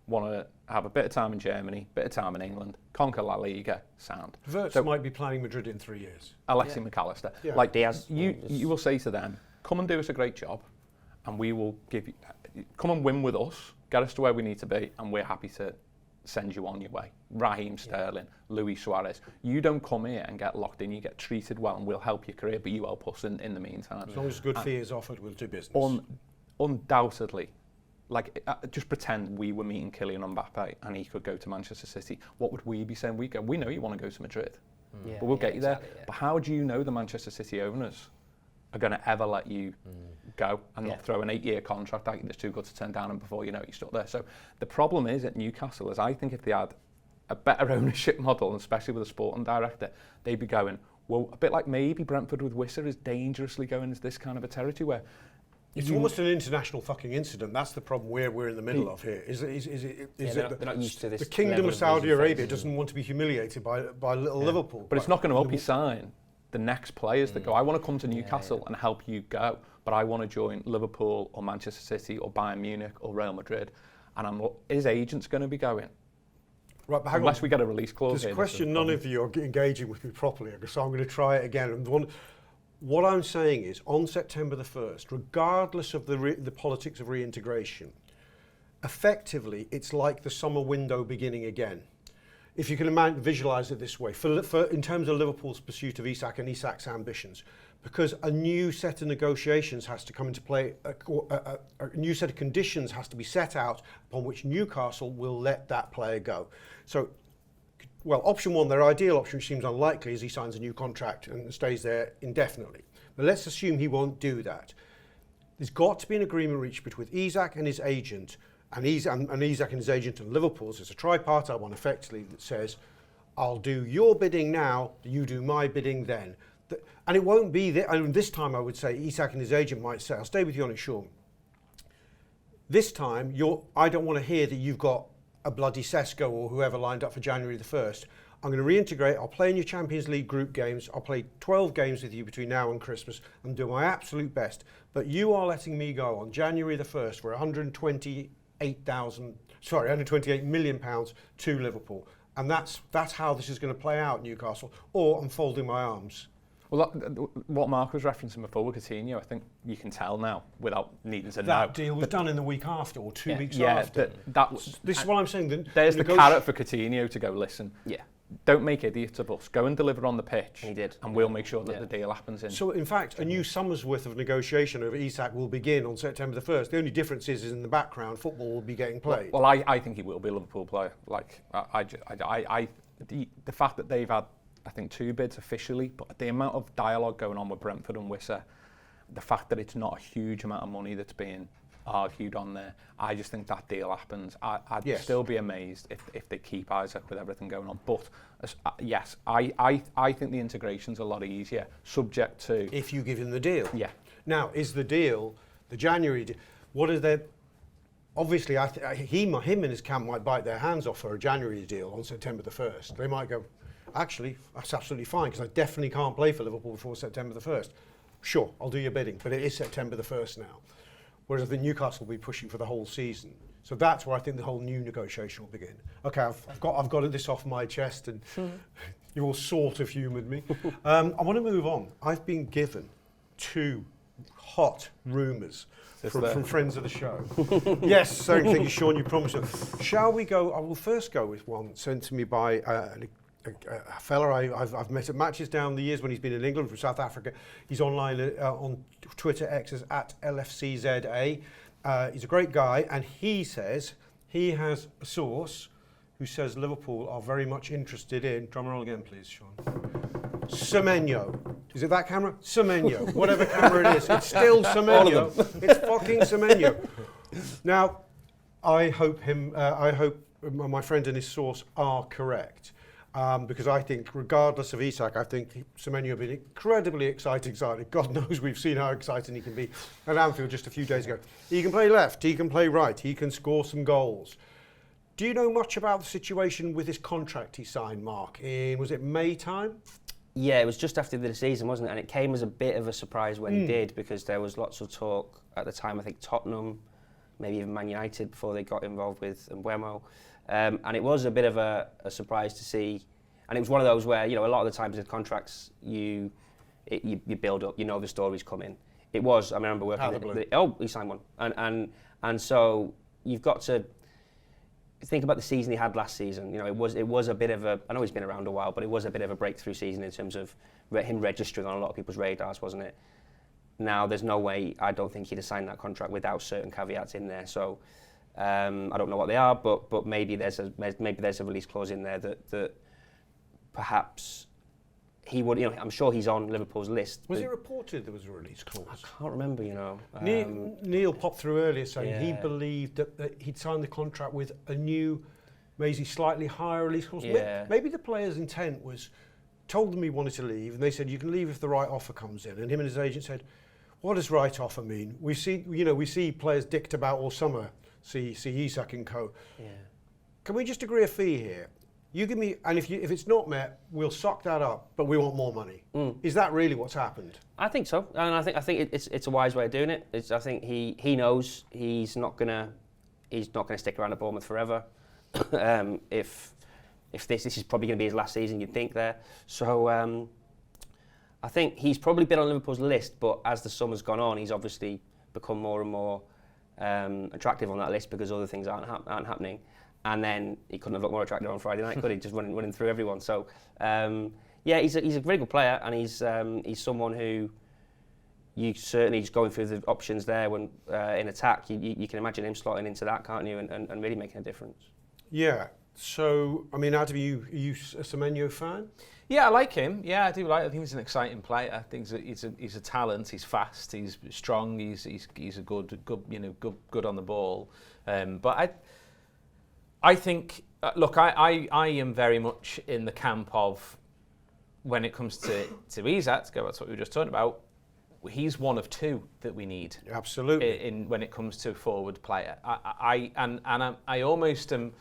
want to have a bit of time in Germany, bit of time in England, conquer La Liga, sound. Wirtz might be planning Madrid in 3 years. Alexi McAllister. Yeah. Like Diaz. You will say to them, come and do us a great job, and we will give you... Come and win with us, get us to where we need to be, and we're happy to send you on your way. Raheem Sterling, Luis Suarez. You don't come here and get locked in, you get treated well, and we'll help your career, but you help us in the meantime. As long as good fee is offered, we'll do business. Undoubtedly. Just pretend we were meeting Kylian Mbappe and he could go to Manchester City. What would we be saying? We know you want to go to Madrid, but we'll get you there. Exactly, yeah. But how do you know the Manchester City owners are going to ever let you go and not throw an 8-year contract at you that's too good to turn down, and before you know it, you're stuck there? So the problem is at Newcastle is I think if they had a better ownership model, and especially with a sporting director, they'd be going, well, a bit like maybe Brentford with Wisser is dangerously going into this kind of a territory where, It's almost an international fucking incident. That's the problem we're in the middle of here. They're not used to this. The Kingdom level of Saudi losing Arabia phases. doesn't want to be humiliated by little Liverpool. But it's not going to help you sign the next players that go, I want to come to Newcastle and help you go, but I want to join Liverpool or Manchester City or Bayern Munich or Real Madrid. And his agent's going to be going. Right, but unless we get a release clause. There's a question none of you are engaging with me properly, so I'm going to try it again. And what I'm saying is, on September the 1st, regardless of the politics of reintegration, effectively, it's like the summer window beginning again. If you can visualise it this way, in terms of Liverpool's pursuit of Isak and Isak's ambitions, because a new set of negotiations has to come into play, a new set of conditions has to be set out upon which Newcastle will let that player go. So, well, option one, their ideal option, which seems unlikely, is he signs a new contract and stays there indefinitely. But let's assume he won't do that. There's got to be an agreement reached between Isak and his agent, and Isak and his agent and Liverpool's. It's a tripartite one, effectively, that says, I'll do your bidding now, you do my bidding then. And it won't be this time I would say Isak and his agent might say, I'll stay with you on it, Sean. This time, I don't want to hear that you've got a bloody Sesko or whoever lined up for January the 1st. I'm going to reintegrate, I'll play in your Champions League group games, I'll play 12 games with you between now and Christmas and do my absolute best. But you are letting me go on January the 1st for £128 million to Liverpool. And that's how this is going to play out, Newcastle. Or I'm folding my arms. Well, what Mark was referencing before with Coutinho, I think you can tell now without needing to know. That deal was done in the week after or 2 weeks after. This is what I'm saying. There's the carrot for Coutinho to go, listen, yeah, don't make idiots of us. Go and deliver on the pitch. He did. And we'll make sure that the deal happens in. So, in fact, a new summer's worth of negotiation over Isak will begin on September the 1st. The only difference is in the background, football will be getting played. Well, I think he will be a Liverpool player. Like, the fact that they've had, I think, 2 bids officially, but the amount of dialogue going on with Brentford and Wissa, the fact that it's not a huge amount of money that's being argued on there, I just think that deal happens. I'd still be amazed if they keep Isak with everything going on. But yes, I think the integration's a lot easier, subject to... If you give him the deal. Yeah. Now, is the deal, the January deal, what are their... Obviously, him and his camp might bite their hands off for a January deal on September the 1st. They might go, actually, that's absolutely fine, because I definitely can't play for Liverpool before September the 1st. Sure, I'll do your bidding, but it is September the 1st now. Whereas I think Newcastle will be pushing for the whole season. So that's where I think the whole new negotiation will begin. Okay, I've got this off my chest, and you all sort of humoured me. I want to move on. I've been given 2 hot rumours from friends of the show. Yes, so thank you, Sean, you promised it. Shall we go? I will first go with one sent to me by a fella I've met at matches down the years when he's been in England, from South Africa. He's online on Twitter, X is @LFCZA. He's a great guy, and he says he has a source who says Liverpool are very much interested in, drum roll again please, Sean, Semenyo. Is it that camera? Semenyo. Whatever camera it is, it's still Semenyo. It's fucking Semenyo. Now, I hope my friend and his source are correct. Because I think, regardless of Isak, I think Semenyo has been incredibly exciting. God knows we've seen how exciting he can be at Anfield just a few days ago. He can play left, he can play right, he can score some goals. Do you know much about the situation with his contract he signed, Mark, in, was it May time? Yeah, it was just after the season, wasn't it? And it came as a bit of a surprise when he did, because there was lots of talk at the time, I think Tottenham, maybe even Man United before they got involved with Mbeumo. And it was a bit of a surprise to see. And it was one of those where, a lot of the times with contracts, you build up, the stories coming. It was, I remember working... he signed one. And so you've got to think about the season he had last season. It was a bit of a... I know he's been around a while, but it was a bit of a breakthrough season in terms of him registering on a lot of people's radars, wasn't it? Now, there's no way, I don't think he'd have signed that contract without certain caveats in there. So I don't know what they are, but maybe there's a release clause in there that perhaps he would. I'm sure he's on Liverpool's list. Was it reported there was a release clause? I can't remember. Neil popped through earlier saying he believed that he'd signed the contract with a new, maybe slightly higher release clause. Yeah. Maybe the player's intent was, told them he wanted to leave, and they said you can leave if the right offer comes in, and him and his agent said, what does write-off mean? We see players dicked about all summer. See Isak and co. Yeah. Can we just agree a fee here? You give me, and if it's not met, we'll sock that up, but we want more money. Is that really what's happened? I think so, and I think it's a wise way of doing it. I think he knows he's not gonna stick around at Bournemouth forever. If this is probably going to be his last season, you'd think there. So I think he's probably been on Liverpool's list, but as the summer's gone on, he's obviously become more and more attractive on that list because other things aren't happening. And then he couldn't have looked more attractive on Friday night, could he? Just running through everyone. So he's a very good player, and he's someone who you certainly, just going through the options there when in attack, you can imagine him slotting into that, can't you? And really making a difference. Yeah. So, I mean, Adam, are you a Semenyo fan? Yeah, I like him. Yeah, I do like. I think he's an exciting player. I think he's a talent. He's fast. He's strong. He's a good on the ball. But I think look, I am very much in the camp of when it comes to Isak, to go back to what we were just talking about. He's one of two that we need. Absolutely. When it comes to a forward player, I almost am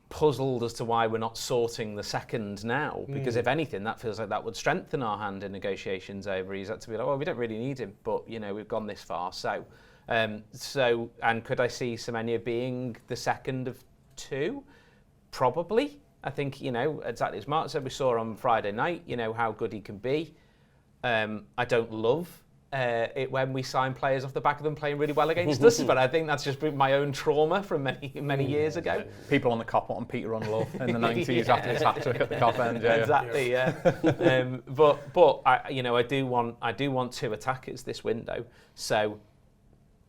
puzzled as to why we're not sorting the second now, because if anything, that feels like that would strengthen our hand in negotiations over Isak, to be like, well, we don't really need him, but we've gone this far. So and could I see Semenyo being the second of two? Probably. I think exactly as Mark said, we saw on Friday night how good he can be. I don't love it when we sign players off the back of them playing really well against us, but I think that's just my own trauma from many years ago. People on the cop on Peter on Love in the 90s after his hat-trick at the cop end. Yeah. Exactly, yeah. But I do want two attackers this window. So,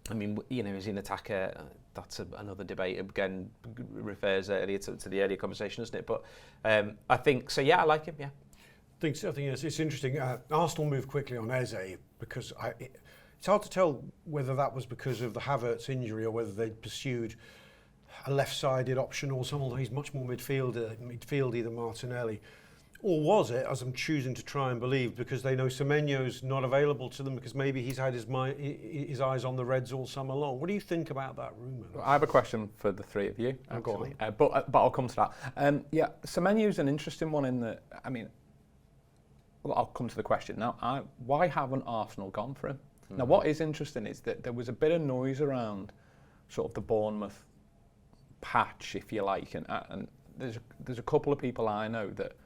I mean, is he an attacker? That's another debate. Again, refers earlier to the earlier conversation, isn't it? But I think so. Yeah, I like him. Yeah. I think it's interesting. Arsenal moved quickly on Eze because it's hard to tell whether that was because of the Havertz injury or whether they pursued a left-sided option or someone who's much more midfieldy than Martinelli. Or was it, as I'm choosing to try and believe, because they know Semenyo's not available to them because maybe he's had his eyes on the Reds all summer long? What do you think about that rumour? I have a question for the three of you, actually. But I'll come to that. Semenyo's an interesting one in that, I mean, I'll come to the question now. Why haven't Arsenal gone for him? Now, what is interesting is that there was a bit of noise around sort of the Bournemouth patch, if you like, and there's a couple of people I know that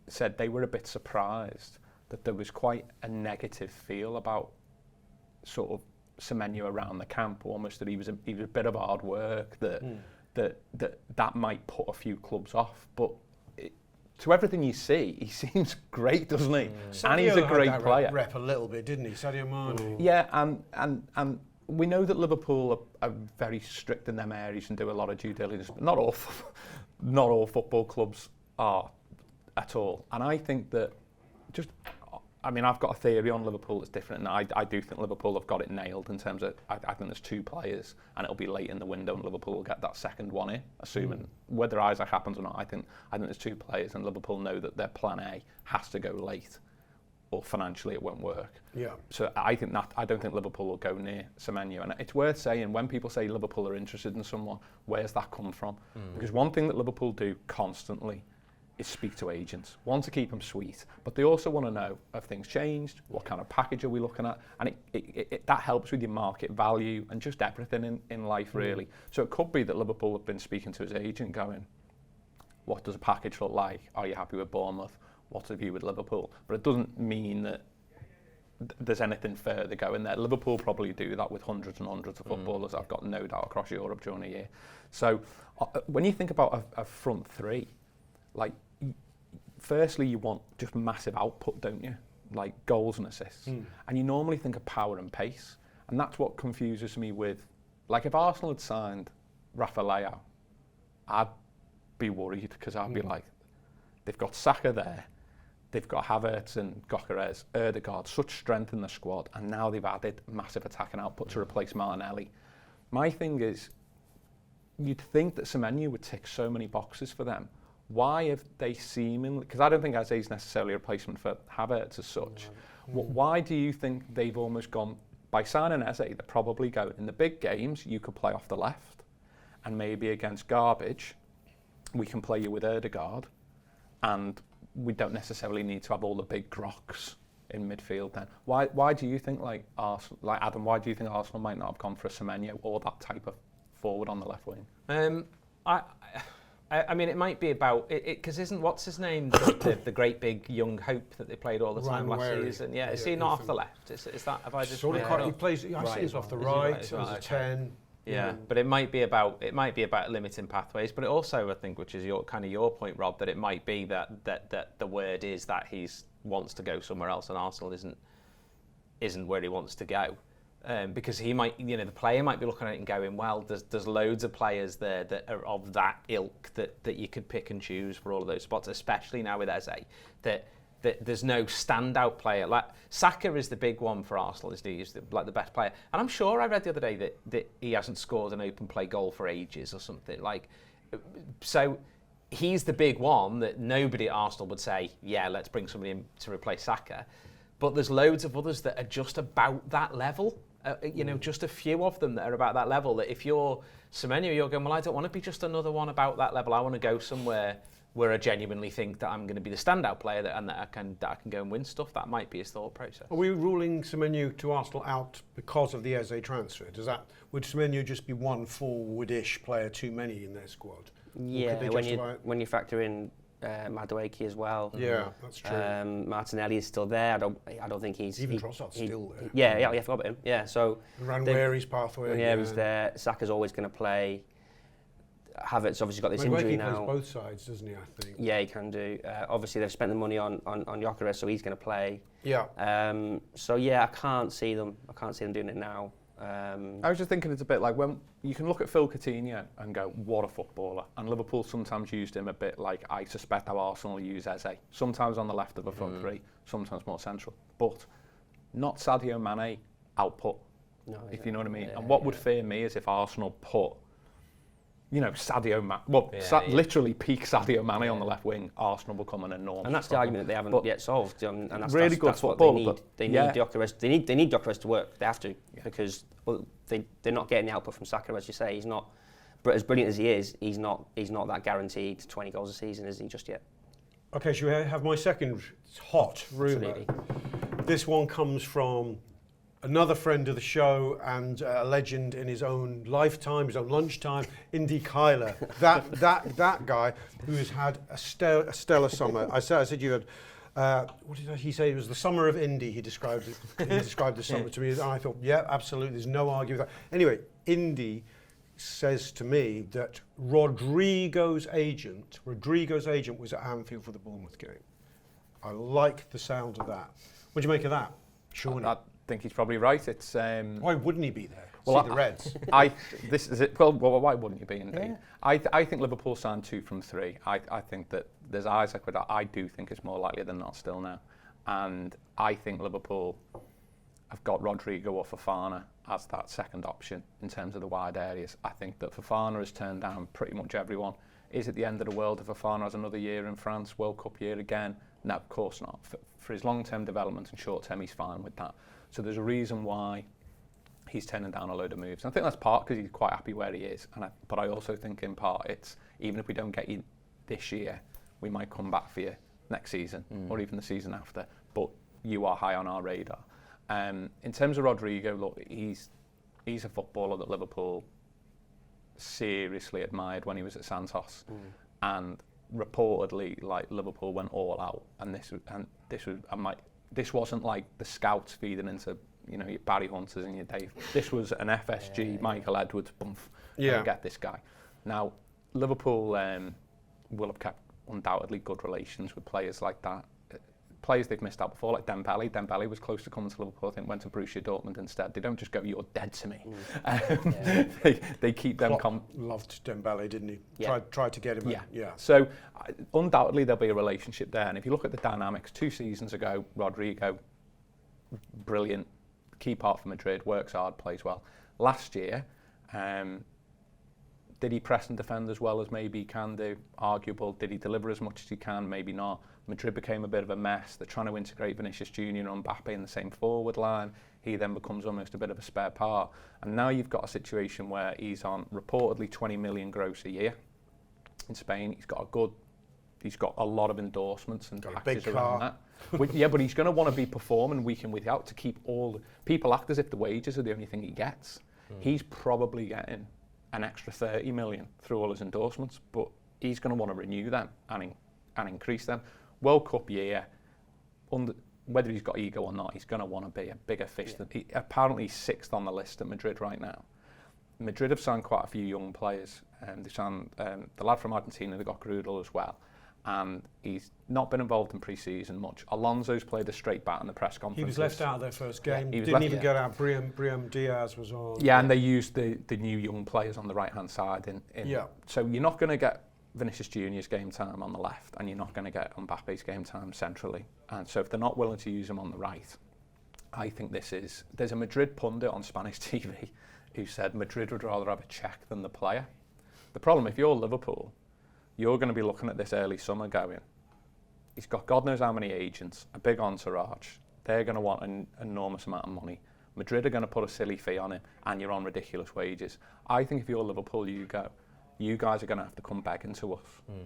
said they were a bit surprised that there was quite a negative feel about sort of Semenyo around the camp, almost that he was a bit of hard work, that might put a few clubs off, but to everything you see, he seems great, doesn't he? And he's a great player. Rep a little bit, didn't he, Sadio Mane? Yeah, and we know that Liverpool are very strict in them areas and do a lot of due diligence, but not all football clubs are at all. And I think that I've got a theory on Liverpool that's different, and I do think Liverpool have got it nailed in terms of, I think there's two players, and it'll be late in the window, and Liverpool will get that second one in, assuming whether Isak happens or not. I think there's two players, and Liverpool know that their plan A has to go late, or financially it won't work. Yeah. So I don't think Liverpool will go near Semenyo, and it's worth saying when people say Liverpool are interested in someone, where's that come from? Because one thing that Liverpool do constantly is speak to agents. Want to keep them sweet, but they also want to know, have things changed? What kind of package are we looking at? And that helps with your market value and just everything in life, really. So it could be that Liverpool have been speaking to his agent going, what does a package look like? Are you happy with Bournemouth? What's the view with Liverpool? But it doesn't mean that there's anything further going there. Liverpool probably do that with hundreds and hundreds of footballers, I've got no doubt, across Europe during a year. So when you think about a front three, like, firstly, you want just massive output, don't you? Like goals and assists. And you normally think of power and pace. And that's what confuses me with, like, if Arsenal had signed Rafa Leao, I'd be worried because I'd be like, they've got Saka there, they've got Havertz and Gyökeres, Ødegaard, such strength in the squad, and now they've added massive attacking output to replace Martinelli. My thing is, you'd think that Semenyo would tick so many boxes for them, why have they seemingly, because I don't think Eze is necessarily a replacement for Havertz as such, why do you think they've almost gone, by signing Eze, they're probably going, in the big games, you could play off the left, and maybe against garbage, we can play you with Ødegaard, and we don't necessarily need to have all the big grocks in midfield then. Why do you think, like Arsenal, like Adam, why do you think Arsenal might not have gone for a Semenyo or that type of forward on the left wing? I mean, it might be about it because isn't what's his name the great big young hope that they played all the time last season? Yeah, is he not off the left? Is that have I just sort of he plays? I see he's off the right. As a 10. Yeah, but it might be about limiting pathways, but it also, I think, which is your point, Rob, that it might be that the word is that he's wants to go somewhere else, and Arsenal isn't where he wants to go, because he might, the player might be looking at it and going, well, there's loads of players there that are of that ilk that you could pick and choose for all of those spots, especially now with Eze, that there's no standout player. Like Saka is the big one for Arsenal, isn't he? He's the best player. And I'm sure I read the other day that he hasn't scored an open play goal for ages or something. So he's the big one that nobody at Arsenal would say, yeah, let's bring somebody in to replace Saka. But there's loads of others that are just about that level. Just a few of them that are about that level. That if you're Semenyo, you're going, well, I don't want to be just another one about that level. I want to go somewhere where I genuinely think that I'm going to be the standout player and that I can go and win stuff. That might be his thought process. Are we ruling Semenyo to Arsenal out because of the Eze transfer? Would Semenyo just be one forward-ish player too many in their squad? Yeah, when you factor in Madueke as well. Yeah, that's true. Martinelli is still there. I don't think he's even Trossard's still there. Yeah, I forgot about him. Yeah, so Ranweri's pathway. Yeah, he's there. Saka's always going to play. Havertz obviously got this injury now. He plays both sides, doesn't he? I think. Yeah, he can do. Obviously, they've spent the money on Gyökeres, so he's going to play. Yeah. So yeah, I can't see them doing it now. I was just thinking it's a bit like when you can look at Phil Coutinho and go, what a footballer. And Liverpool sometimes used him a bit like I suspect how Arsenal use Eze. Sometimes on the left of a front three, sometimes more central. But not Sadio Mane output, if you know what I mean. And what would fear me is if Arsenal put Sadio Mane, literally peak Sadio Mane on the left wing, Arsenal will come an enormous. And that's the argument that they haven't yet solved. And that's really good football. They need Gyökeres. They need Gyökeres to work. They have to because they're not getting the output from Saka, as you say. He's not, but as brilliant as he is, he's not that guaranteed 20 goals a season, is he just yet? Okay, should we have my second hot rumour? This one comes from another friend of the show and a legend in his own lifetime, his own lunchtime, Indy Kyler. That guy who has had a stellar summer. I said you had. What did he say? It was the summer of Indy. He described it. He described the summer to me, and I thought, yeah, absolutely. There's no arguing with that. Anyway, Indy says to me that Rodrygo's agent was at Anfield for the Bournemouth game. I like the sound of that. What do you make of that? Sure. I think he's probably right. It's why wouldn't he be there? Well, See the Reds. This is it. Well, why wouldn't you be? Indeed. Yeah. I think Liverpool signed 2 from 3. I think that there's Isak, but I do think it's more likely than not still now. And I think Liverpool have got Rodrygo or Fofana as that second option in terms of the wide areas. I think that Fofana has turned down pretty much everyone. Is it the end of the world if Fofana has another year in France, World Cup year again? No, of course not. For his long-term development and short-term, he's fine with that. So there's a reason why he's turning down a load of moves. And I think that's part because he's quite happy where he is. But I also think in part it's, even if we don't get you this year, we might come back for you next season or even the season after. But you are high on our radar. In terms of Rodrygo, look, he's a footballer that Liverpool seriously admired when he was at Santos. And reportedly, like, Liverpool went all out. And this wasn't like the scouts feeding into, your Barry Hunters and your Dave. This was an FSG, Michael Edwards bump. Get this guy. Now, Liverpool will have kept undoubtedly good relations with players like that. Players they've missed out before, like Dembele. Dembele was close to coming to Liverpool, I think went to Borussia Dortmund instead. They don't just go, you're dead to me. They keep them... loved Dembele, didn't he? Yeah. Tried to get him in. Yeah. So, undoubtedly there'll be a relationship there. And if you look at the dynamics, 2 seasons ago, Rodrygo, brilliant, key part for Madrid, works hard, plays well. Last year, Did he press and defend as well as maybe he can do? Arguable. Did he deliver as much as he can? Maybe not. Madrid became a bit of a mess. They're trying to integrate Vinicius Junior and Mbappe in the same forward line. He then becomes almost a bit of a spare part. And now you've got a situation where he's on reportedly 20 million gross a year in Spain. He's got a lot of endorsements and packages around that. Yeah, but he's going to want to be performing week in, week out to keep people act as if the wages are the only thing he gets. He's probably getting an extra 30 million through all his endorsements, but he's going to want to renew them and increase them. World Cup year, whether he's got ego or not, he's going to want to be a bigger fish. Yeah. Apparently he's 6th on the list at Madrid right now. Madrid have signed quite a few young players. They signed the lad from Argentina, they got Grudel as well. And he's not been involved in pre-season much. Alonso's played a straight bat in the press conference. He was left out of their first game. He didn't even get out. Brahim Diaz was on. Yeah, and they used the new young players on the right-hand side. So you're not going to get Vinicius Junior's game time on the left, and you're not going to get Mbappe's game time centrally. And so if they're not willing to use him on the right, I think there's a Madrid pundit on Spanish TV who said Madrid would rather have a check than the player. The problem, if you're Liverpool, you're going to be looking at this early summer going, he's got God knows how many agents, a big entourage. They're going to want an enormous amount of money. Madrid are going to put a silly fee on him, and you're on ridiculous wages. I think if you're Liverpool, you guys are going to have to come begging to us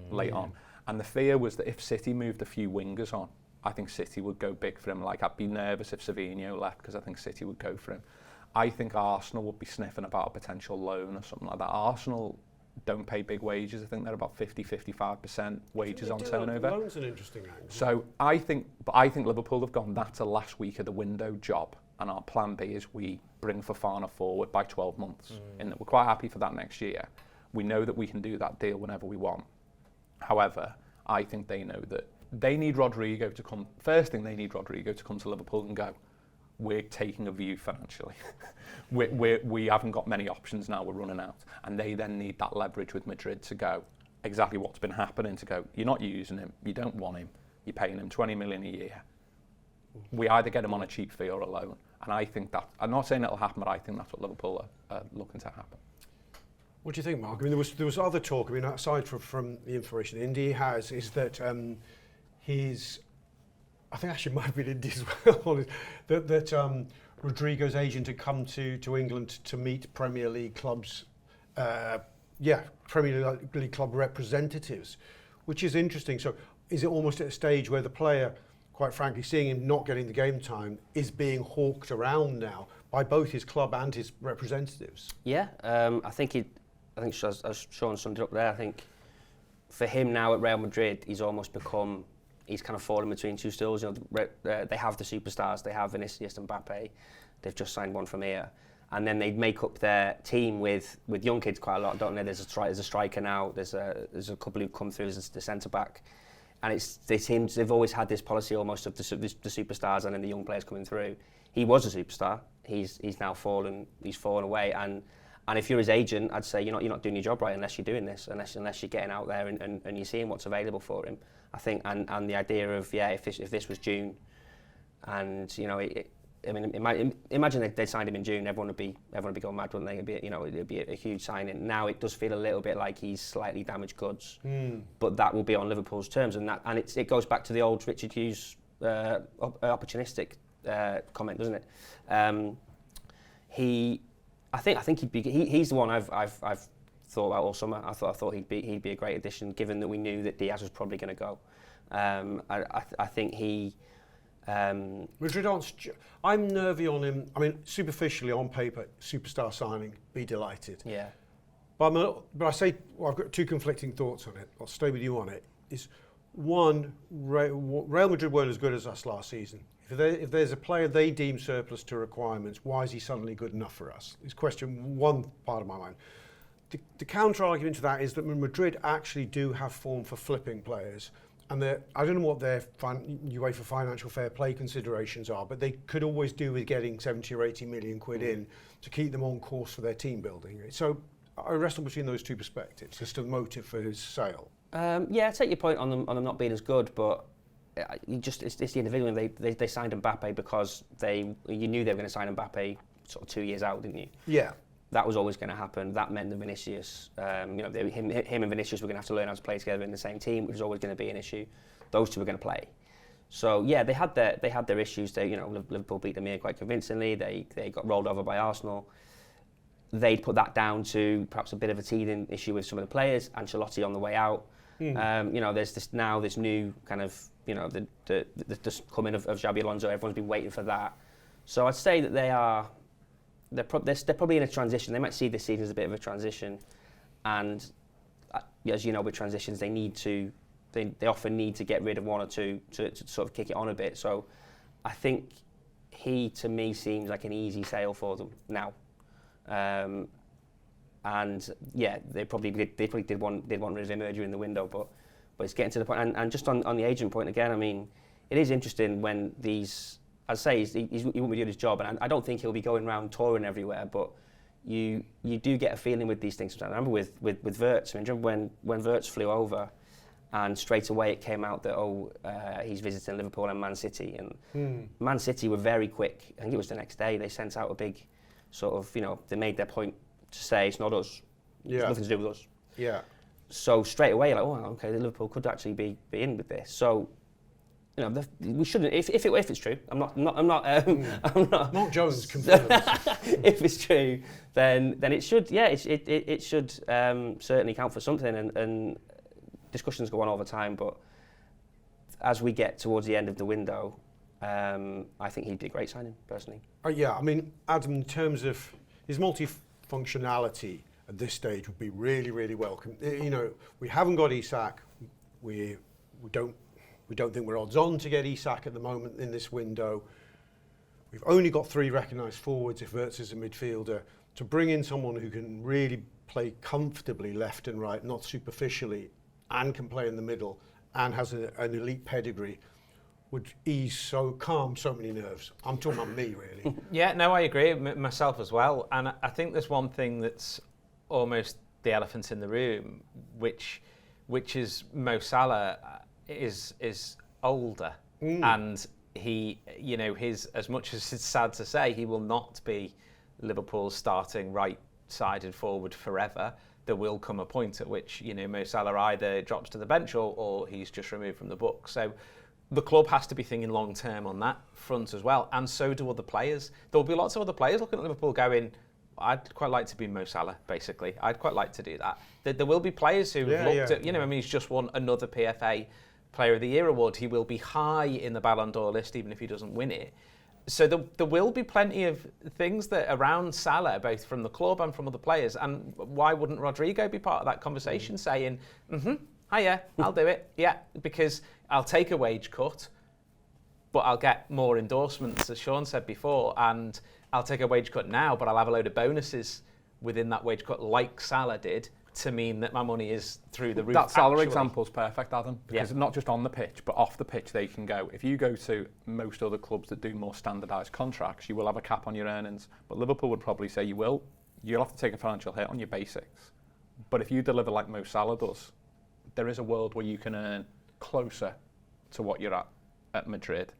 late on. And the fear was that if City moved a few wingers on, I think City would go big for him. Like, I'd be nervous if Semenyo left because I think City would go for him. I think Arsenal would be sniffing about a potential loan or something like that. Arsenal don't pay big wages. I think they're about 50-55% wages on turnover. Loan's an interesting angle. So I think Liverpool have gone, that's a last week of the window job, and our plan B is we bring Fofana forward by 12 months. In that we're quite happy for that next year. We know that we can do that deal whenever we want. However, I think they know that they need Rodrygo to come. First thing, they need Rodrygo to come to Liverpool and go, we're taking a view financially. we haven't got many options now, we're running out. And they then need that leverage with Madrid to go, exactly what's been happening, to go, you're not using him, you don't want him, you're paying him 20 million a year. We either get him on a cheap fee or a loan. And I think that, I'm not saying it'll happen, but I think that's what Liverpool are looking to happen. What do you think, Mark? I mean, there was other talk, I mean, aside from the information Indy has, is that I think actually might have been Indy as well, that Rodrygo's agent had come to England to meet Premier League clubs, Premier League club representatives, which is interesting. So is it almost at a stage where the player, quite frankly, seeing him not getting the game time, is being hawked around now by both his club and his representatives? Yeah, I think as Sean summed it up there, I think for him now at Real Madrid, he's almost become, he's kind of fallen between two stools. You know, they have the superstars, they have Vinicius and Mbappe, they've just signed one from here, and then they make up their team with young kids quite a lot, don't they? There's a striker now, there's a couple who come through as the centre back, and they've always had this policy almost of the superstars and then the young players coming through. He was a superstar. He's now fallen away, and if you're his agent, I'd say you're not doing your job right unless you're doing this, unless you're getting out there and you're seeing what's available for him. I think, and the idea of if this was June, and imagine they signed him in June, everyone would be going mad, wouldn't they? It'd be a huge signing. Now it does feel a little bit like he's slightly damaged goods, but that will be on Liverpool's terms, and it goes back to the old Richard Hughes opportunistic comment, doesn't it? I think he's the one I've thought about all summer. I thought he'd be a great addition, given that we knew that Diaz was probably going to go. I think he. Madrid I'm nervy on him. I mean, superficially on paper, superstar signing, be delighted. Yeah. But I say, I've got two conflicting thoughts on it. I'll stay with you on it. Is one, Real Madrid weren't as good as us last season. If there's a player they deem surplus to requirements, why is he suddenly good enough for us? Is question one part of my mind. The counter argument to that is that Madrid actually do have form for flipping players, and I don't know what their UEFA financial fair play considerations are, but they could always do with getting 70 or 80 million quid in to keep them on course for their team building. So I wrestle between those two perspectives as to the motive for his sale. I take your point on them not being as good, but it's the individual. They signed Mbappe because you knew they were going to sign Mbappe sort of 2 years out, didn't you? Yeah. That was always going to happen. That meant that Vinicius, him and Vinicius were going to have to learn how to play together in the same team, which was always going to be an issue. Those two were going to play. So yeah, they had their issues. Liverpool beat them here quite convincingly. They got rolled over by Arsenal. They'd put that down to perhaps a bit of a teething issue with some of the players. Ancelotti on the way out. There's this new kind of the coming of Xabi Alonso. Everyone's been waiting for that. So I'd say that they're probably in a transition. They might see this season as a bit of a transition, and as you know, with transitions, they often need to get rid of one or two to sort of kick it on a bit. So I think he, to me, seems like an easy sale for them now. And yeah, they probably did want rid of him earlier in the window, but it's getting to the point. And just on the agent point again, I mean, it is interesting when these, I'd say he won't be doing his job, and I don't think he'll be going around touring everywhere, but you do get a feeling with these things. I remember with Wirtz. I mean, remember when Wirtz flew over, and straight away it came out that he's visiting Liverpool and Man City, and Man City were very quick. I think it was the next day they sent out a big sort of, they made their point to say it's not us. Yeah. It's nothing to do with us. Yeah. So straight away, like, okay, Liverpool could actually be in with this. So, we shouldn't. If it's true, I'm not. Mark Jones confirms. If it's true, then it should. Yeah, it should certainly count for something. And discussions go on all the time. But as we get towards the end of the window, I think he'd be a great signing, personally. Yeah, I mean, Adam, in terms of his multi-functionality at this stage would be really, really welcome. We haven't got Isak. We don't think we're odds on to get Isak at the moment in this window. We've only got 3 recognised forwards if Wirtz is a midfielder. To bring in someone who can really play comfortably left and right, not superficially, and can play in the middle, and has an elite pedigree, would calm so many nerves. I'm talking about me, really. Yeah, no, I agree, myself as well. And I think there's one thing that's almost the elephant in the room, which is Mo Salah is older, and he, his, as much as it's sad to say, he will not be Liverpool's starting right-sided forward forever. There will come a point at which Mo Salah either drops to the bench or he's just removed from the book. So the club has to be thinking long term on that front as well, and so do other players. There will be lots of other players looking at Liverpool going, I'd quite like to be Mo Salah, basically. I'd quite like to do that. There will be players who have looked at, he's just won another PFA Player of the Year award. He will be high in the Ballon d'Or list even if he doesn't win it. So there will be plenty of things that around Salah, both from the club and from other players. And why wouldn't Rodrygo be part of that conversation, saying, hiya, I'll do it. Yeah, because I'll take a wage cut, but I'll get more endorsements, as Sean said before, and I'll take a wage cut now, but I'll have a load of bonuses within that wage cut, like Salah did, to mean that my money is through the roof. That Salah example's perfect, Adam, because Yeah. not just on the pitch, but off the pitch they can go. If you go to most other clubs that do more standardised contracts, you will have a cap on your earnings. But Liverpool would probably say you'll have to take a financial hit on your basics. But if you deliver like Mo Salah does, there is a world where you can earn closer to what you're at Madrid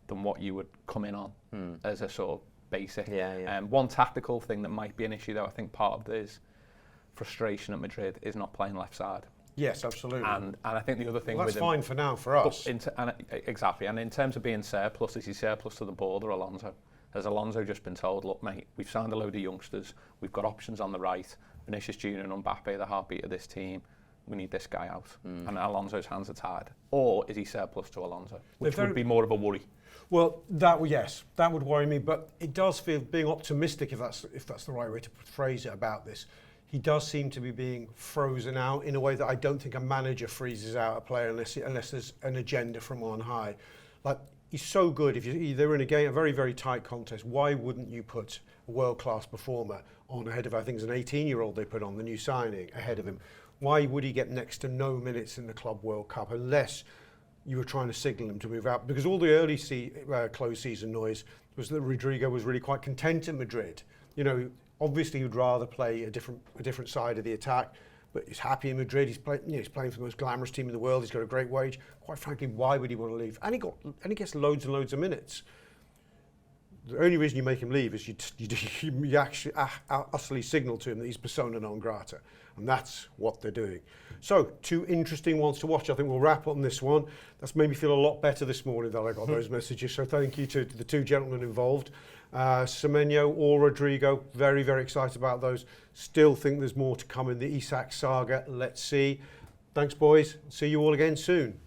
than what you would come in on as a sort of basic. One tactical thing that might be an issue, though, I think part of this frustration at Madrid is not playing left side. Yes, absolutely. And I think the other thing that's with him, fine for now for us. Exactly. And in terms of being surplus, is he surplus to the board or Alonso? Has Alonso just been told, look, mate, we've signed a load of youngsters, we've got options on the right, Vinicius Junior and Mbappe, the heartbeat of this team, we need this guy out. And Alonso's hands are tied. Or is he surplus to Alonso? Which would be more of a worry. Well, that would worry me, but it does feel, being optimistic, if that's the right way to phrase it about this, he does seem to be being frozen out in a way that I don't think a manager freezes out a player unless there's an agenda from on high. Like, he's so good. If they're in a very, very tight contest, why wouldn't you put a world-class performer on ahead of, I think it's an 18-year-old they put on, the new signing, ahead of him? Why would he get next to no minutes in the Club World Cup unless you were trying to signal him to move out? Because all the early close season noise was that Rodrygo was really quite content in Madrid. Obviously he'd rather play a different side of the attack, but he's happy in Madrid. He's playing for the most glamorous team in the world. He's got a great wage. Quite frankly, why would he want to leave? And he gets loads and loads of minutes. the only reason you make him leave is you actually utterly signal to him that he's persona non grata. And that's what they're doing. So, 2 interesting ones to watch. I think we'll wrap on this one. That's made me feel a lot better this morning that I got those messages. So thank you to the 2 gentlemen involved. Semenyo or Rodrygo, very, very excited about those. Still think there's more to come in the Isak saga. Let's see. Thanks, boys. See you all again soon.